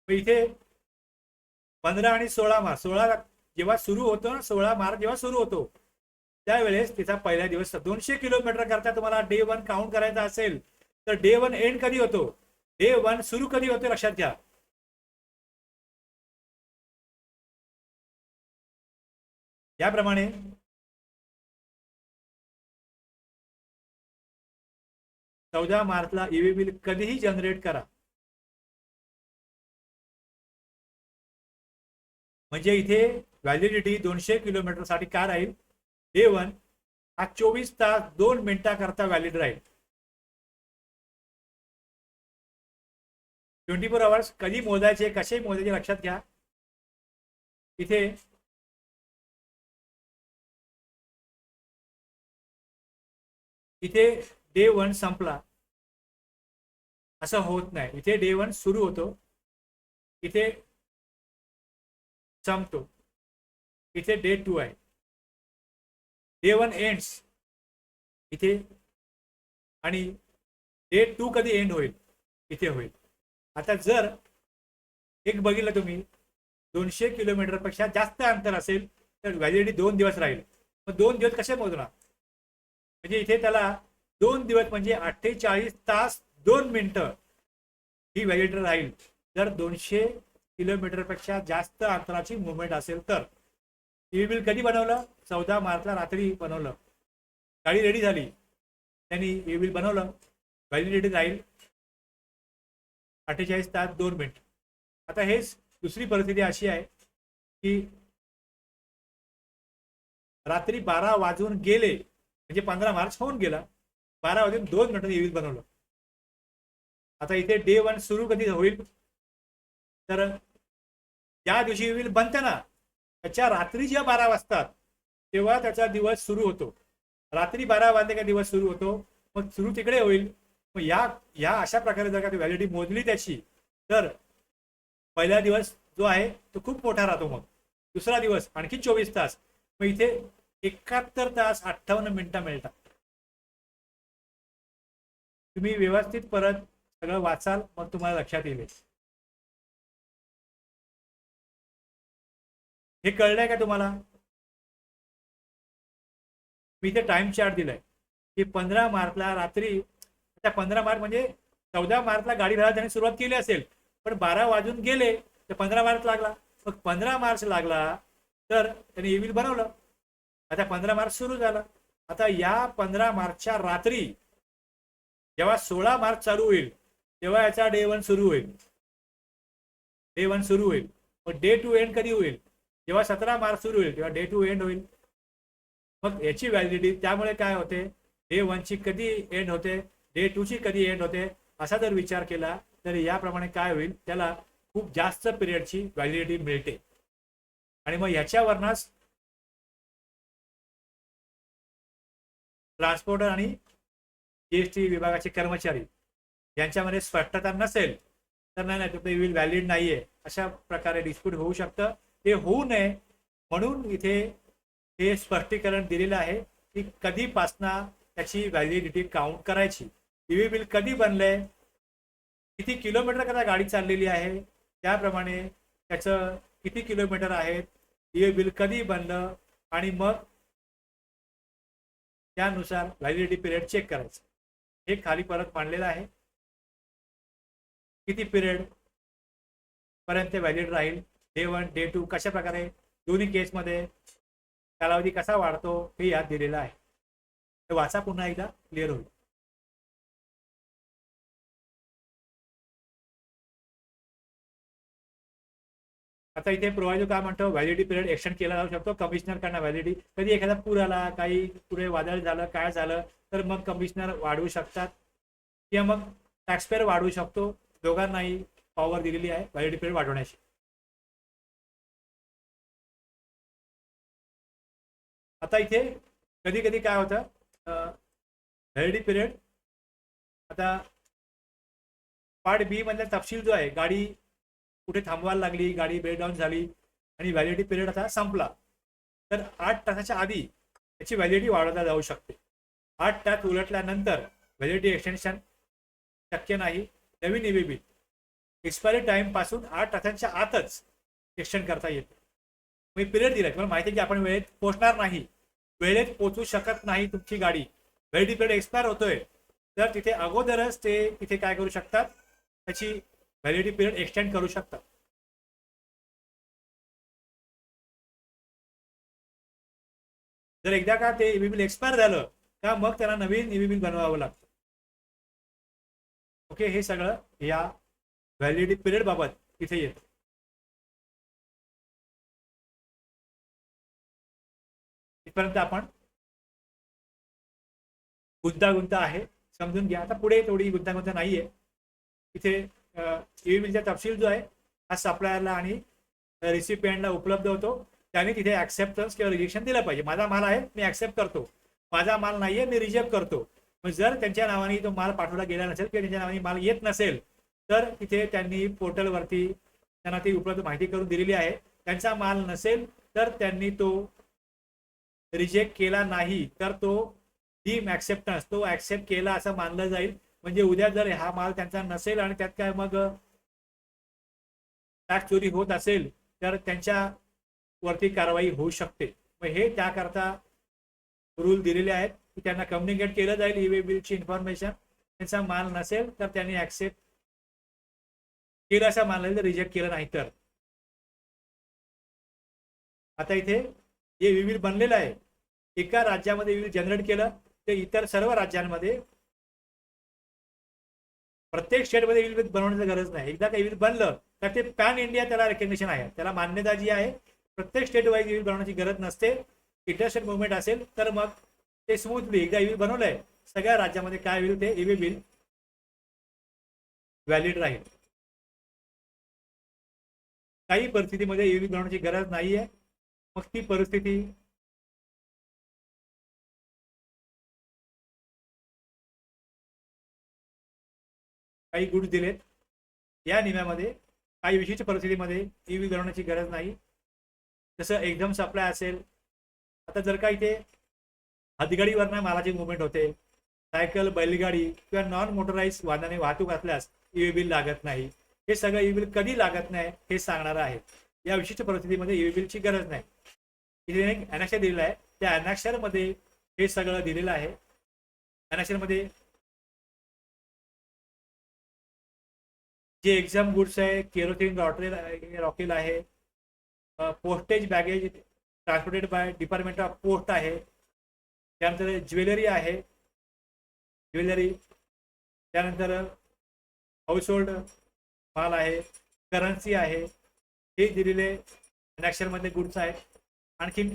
इथे 15 आणि 16 मार्च, 16 जेव्हा सुरू होतो ना, 16 मार्च जेव्हा सुरू होतो त्यावेळेस तिचा पहिला दिवस. 200 किलोमीटर करता तुम्हाला डे 1 काउंट करायचा असेल तर डे 1 एंड कधी होतो, डे 1 सुरू कधी होते लक्षात घ्या. याप्रमाणे चौदा मार्चला ईव्ही बिल कधीही जनरेट करा. म्हणजे इथे व्हॅलिडिटी 200 किलोमीटर साठी काय राहील, डे 1 हा 24 तास 2 मिनिटाकरता व्हॅलिड राहील. 24 आवर्स कधी मोजायचे, कसे मोजायचे लक्षात घ्या. इथे इथे डे 1 संपला असं होत नाही. इथे डे 1 सुरू होतो, इथे संपतो. इथे डे 2 आहे. डे 1 एंड्स इथे आणि डे 2 कधी एंड होईल, इथे होईल. आता जर एक बघितलं तुम्ही 200 किलोमीटर पेक्षा जास्त अंतर असेल तर व्हॅलिडिटी 2 दिवस राहील. मग 2 दिवस कसे मोजणार, म्हणजे इथे त्याला 2 दिवस म्हणजे 48 तास 2 मिनिटं ही व्हॅलिडिटी राहील. जर 200 किलोमीटर पेक्षा जास्त अंतराची मुवमेंट असेल तर. ईव्ही बिल कधी बनवलं, 14 मार्चला रात्री बनवलं. गाडी रेडी झाली, त्यांनी ईव्ही बिल बनवलं, व्हॅलिडिटी राहील 48 तास 2 मिनिट. आता हेच दुसरी परिस्थिती अशी आहे की रात्री 12 वाजून गेले म्हणजे 15 मार्च होऊन गेला, 12 वाजून 2 मिनिटं ईव्ही बिल बनवलं. आता इथे डे 1 सुरू कधी होईल, तर ज्या दिवशी ईव्ही बिल बनतं ना त्याच्या रात्री जेव्हा 12 वाजतात तेव्हा त्याचा दिवस सुरू होतो. रात्री 12 वाजले का दिवस सुरू होतो, मग सुरू तिकडे होईल. मग या अशा प्रकारे जर का ती व्हॅलिडिटी मोजली त्याची, तर पहिला दिवस जो आहे तो खूप मोठा राहतो. मग दुसरा दिवस आणखी 24 तास, मग इथे 71 तास 58 मिनिटं मिळतात. तुम्ही व्यवस्थित परत सगळं वाचाल, मग तुम्हाला लक्षात येईल. हे कळलंय का तुम्हाला. मी इथे टाइम चार्ट दिलाय की 15 मार्चला रात्री, त्या 15 मार्च म्हणजे 14 मार्चला गाडी राहायला त्याने सुरुवात केली असेल, पण 12 वाजून गेले तर 15 मार्च लागला. मग 15 मार्च लागला तर त्यांनी ई व्हील बनवलं. आता 15 मार्च सुरू झालं. आता या 15 मार्चच्या रात्री जेव्हा 16 मार्च चालू होईल तेव्हा याचा डे 1 सुरू होईल. डे 1 सुरू होईल. मग डे 2 एंड कधी होईल? जेव्हा 17 मार्च सुरू होईल तेव्हा डे 2 एंड होईल. मग याची व्हॅलिडिटी त्यामुळे काय होते, डे 1 ची कधी एंड होते, डे 2 ची कधी एंड होते, असा जर विचार केला तर याप्रमाणे काय होईल, त्याला खूप जास्त पिरियडची व्हॅलिडिटी मिळते. आणि मग ह्याच्यावरनच ट्रान्सपोर्टर आणि जीएसटी विभागाचे कर्मचारी यांच्यामध्ये स्पष्टता नसेल तर नाही तुमचं ई व्हील व्हॅलिड नाहीये अशा प्रकारे डिस्प्यूट होऊ शकतं. ते होऊ नये म्हणून इथे हे स्पष्टीकरण दिलेलं आहे की कधीपासनं त्याची व्हॅलिडिटी काउंट करायची. ईव्ही बिल कधी बनलंय, किती किलोमीटर कदा गाडी चाललेली आहे, त्याप्रमाणे त्याचं किती किलोमीटर आहेत, ईव्ही बिल कधी बनलं आणि मग त्यानुसार व्हॅलिडिटी पिरियड चेक करायचं. हे खाली परत मांडलेलं आहे. किती पिरियड पर्यंत व्हॅलिड राहील, डे 1 डे 2 कशा प्रकारे दोन्ही केसमध्ये कालावधी कसा वाढतो हे यात दिलेलं आहे. ते वाचा पुन्हा एकदा, क्लिअर होईल. आता इथे प्रोव्हायडर काय म्हणतो, व्हॅलिडिटी पिरियड एक्सटेंड केला जाऊ शकतो कमिशनरकडनं. व्हॅलिडिटी कधी एखादा पूर आला, काही पुढे वादळ झालं, काय झालं तर मग कमिशनर वाढवू शकतात किंवा मग टॅक्सपेअर वाढवू शकतो. दोघांनाही पॉवर दिलेली आहे व्हॅलिडिटी पिरियड वाढवण्याची. आता इथे कधी कधी काय होतं, व्हॅलिडिटी पिरियड आता पार्ट बी मधला तपशील जो आहे, गाडी कुठे थांबवायला लागली, गाडी ब्रेकडाऊन झाली आणि व्हॅलिडिटी पिरियड आता संपला तर 8 तासाच्या आधी त्याची व्हॅलिडिटी वाढवता जाऊ शकते. 8 तास उलटल्यानंतर व्हॅलिडिटी एक्सटेन्शन शक्य नाही. नवीन ईव्ही बिल एक्सपायरी टाइम पासून 8 तासांच्या आतच एक्सटेंड करता येते. मी पिरियड दिलाय, तुम्हाला माहिती आहे की आपण वेळेत पोहोचणार नाही, वेळेत पोहोचू शकत नाही तुमची गाडी, व्हॅलिडिटी पिरियड एक्सपायर होतोय तर तिथे अगोदरच ते तिथे काय करू शकतात, त्याची व्हॅलिडिटी पिरियड एक्सटेंड करू शकतात. जर एकदा का ते ईव्ही बिल एक्सपायर झालं का मग त्याला नवीन ईव्ही बिल बनवावं लागतं. ओके, हे सगळं या व्हॅलिडिटी पिरियड बाबत इथे येतं. इथपर्यंत आपण गुंतागुंत आहे समजून घ्या. आता पुढे थोडी गुंतागुंत नाहीये. इथे ईव्ही बिलचा तपशील जो आहे हा सप्लायरला आणि रिसिपियंटला उपलब्ध होतो. त्याने तिथे ऍक्सेप्टन्स किंवा रिजेक्शन दिलं पाहिजे. माझा माल आहे मी ऍक्सेप्ट करतो, माझा माल नाहीये मी रिजेक्ट करतो. मग जर त्यांच्या नावाने तो माल पाठवला गेला नसेल किंवा त्यांच्या नावाने माल येत नसेल तर तिथे त्यांनी पोर्टलवरती त्यांना ती उपलब्ध माहिती करून दिलेली आहे. त्यांचा माल नसेल तर त्यांनी तो रिजेक्ट केला नाही तर तो डीम ऍक्सेप्टन्स, तो ऍक्सेप्ट केला असं मानलं जाईल. म्हणजे उद्या जर हा माल त्यांचा नसेल आणि त्यात काय मग टॅक्स चोरी होत असेल तर त्यांच्या वरती कारवाई होऊ शकते. मग हे त्याकरता रूल दिलेले आहेत की त्यांना कम्युनिकेट केलं जाईल ईव्ही बिलची इन्फॉर्मेशन. त्यांचा माल नसेल तर त्यांनी ऍक्सेप्ट केलं असं मानलं, रिजेक्ट केलं नाही तर. आता इथे हे ईव्ही बिल बनलेलं आहे, एका राज्यामध्ये ईव्ही बिल जनरेट केलं तर इतर सर्व राज्यांमध्ये प्रत्येक स्टेटमध्ये ईव्ही बिल बनवण्याची गरज नाही. एकदा का ईव्ही बिल बनलं तर ते पॅन इंडिया त्याला रेकग्निशन आहे, त्याला मान्यता जी आहे. प्रत्येक स्टेट वाईज ईव्ही बनवण्याची गरज नसते. इंटरस्टेट मुवमेंट असेल तर मग ते स्मूथली एकदा ईव्ही बनवलंय सगळ्या राज्यामध्ये काय होईल, ते ईव्ही बिल व्हॅलिड राहील. काही परिस्थितीमध्ये ईव्ही बनवण्याची गरज नाहीये. मग ती परिस्थिती काही गुड्स दिलेत या नियमामध्ये. काही विशिष्ट परिस्थितीमध्ये ईव्ही बनवण्याची गरज नाही. जसं एकदम सप्लाय असेल, आता जर का इथे हातगाडीवरनं मालाची मुवमेंट होते, सायकल, बैलगाडी किंवा नॉन मोटराईज वाहनाने वाहतूक असल्यास ईव्ही बिल लागत नाही. हे सगळं ईव्ही बिल कधी लागत नाही हे सांगणार आहे. या विशिष्ट परिस्थितीमध्ये ईव्ही बिलची गरज नाही. इथे एक अॅनेक्सर दिलेला आहे, त्या अॅनेक्सर मध्ये हे सगळं दिलेलं आहे. अॅनेक्सर मध्ये जे एक्झाम गुड्स आहे, केरोसिन रॉकेल आहे, postage baggage transported by department of post आहे. त्यानंतर ज्वेलरी आहे, ज्वेलरी. त्यानंतर हाऊसहोल्ड माल आहे, करन्सी आहे. हे दिलेले ॲनेक्सरमधले गुड्स आहेत. आणखीन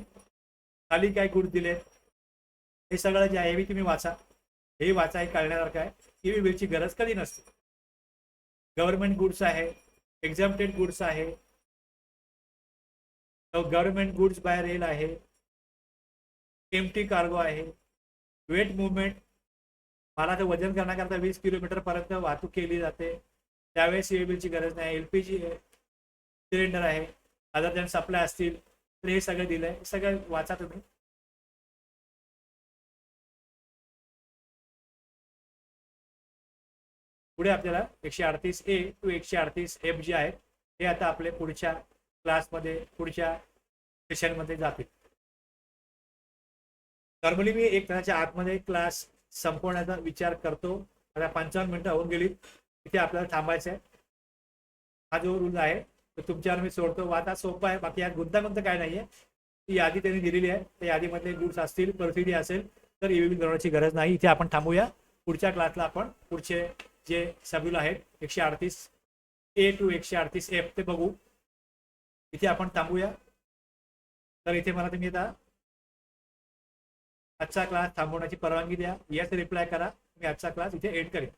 खाली काय गुड्स दिले हे सगळं जे आहे हे तुम्ही वाचा. हे वाचा, हे कळण्यासारखं आहे. ई बिलची गरज कधी नसते. गव्हर्नमेंट गुड्स आहे, एक्झाम्प्टेड गुड्स आहे, गव्हर्नमेंट गुड्स बाय रेल आहे, एमटी कार्गो आहे, वेट मुवमेंट मालाचं वजन करण्याकरता 20 किलोमीटर पर्यंत वाहतूक केली जाते, त्यावेळेस ई बिलची गरज नाही. एलपीजी सिलेंडर आहे, अदर दॅन सप्लाय असतील तर हे सगळं दिलंय. हे सगळं वाचा तुम्ही. पुढे आपल्याला 138A टू 138F जे आहेत हे आता आपले पुढच्या क्लासमध्ये, पुढच्या सेशनमध्ये जातील. नॉर्मली मी 1 तासाच्या आतमध्ये क्लास संपवण्याचा विचार करतो. आता 55 मिनिटं होऊन गेली, इथे आपल्याला थांबायचं आहे. हा जो रूल आहे तो तुमच्यावर मी सोडतो. वाचा सोपा आहे, बाकी यात गुंतागुंत काय नाहीये. ती यादी त्यांनी दिलेली आहे, त्या यादीमधले गुड्स असतील, प्रोसिडी असेल तर ईव्हील बनवण्याची गरज नाही. इथे आपण थांबूया. पुढच्या क्लासला आपण पुढचे जे सबरूल आहेत 138A टू 138F ते बघू. इथे आपण थांबूया. तर इथे मला तुम्ही आता आजचा क्लास थांबवण्याची परवानगी द्या. येस रिप्लाय करा. मी आजचा क्लास इथे एंड करेन.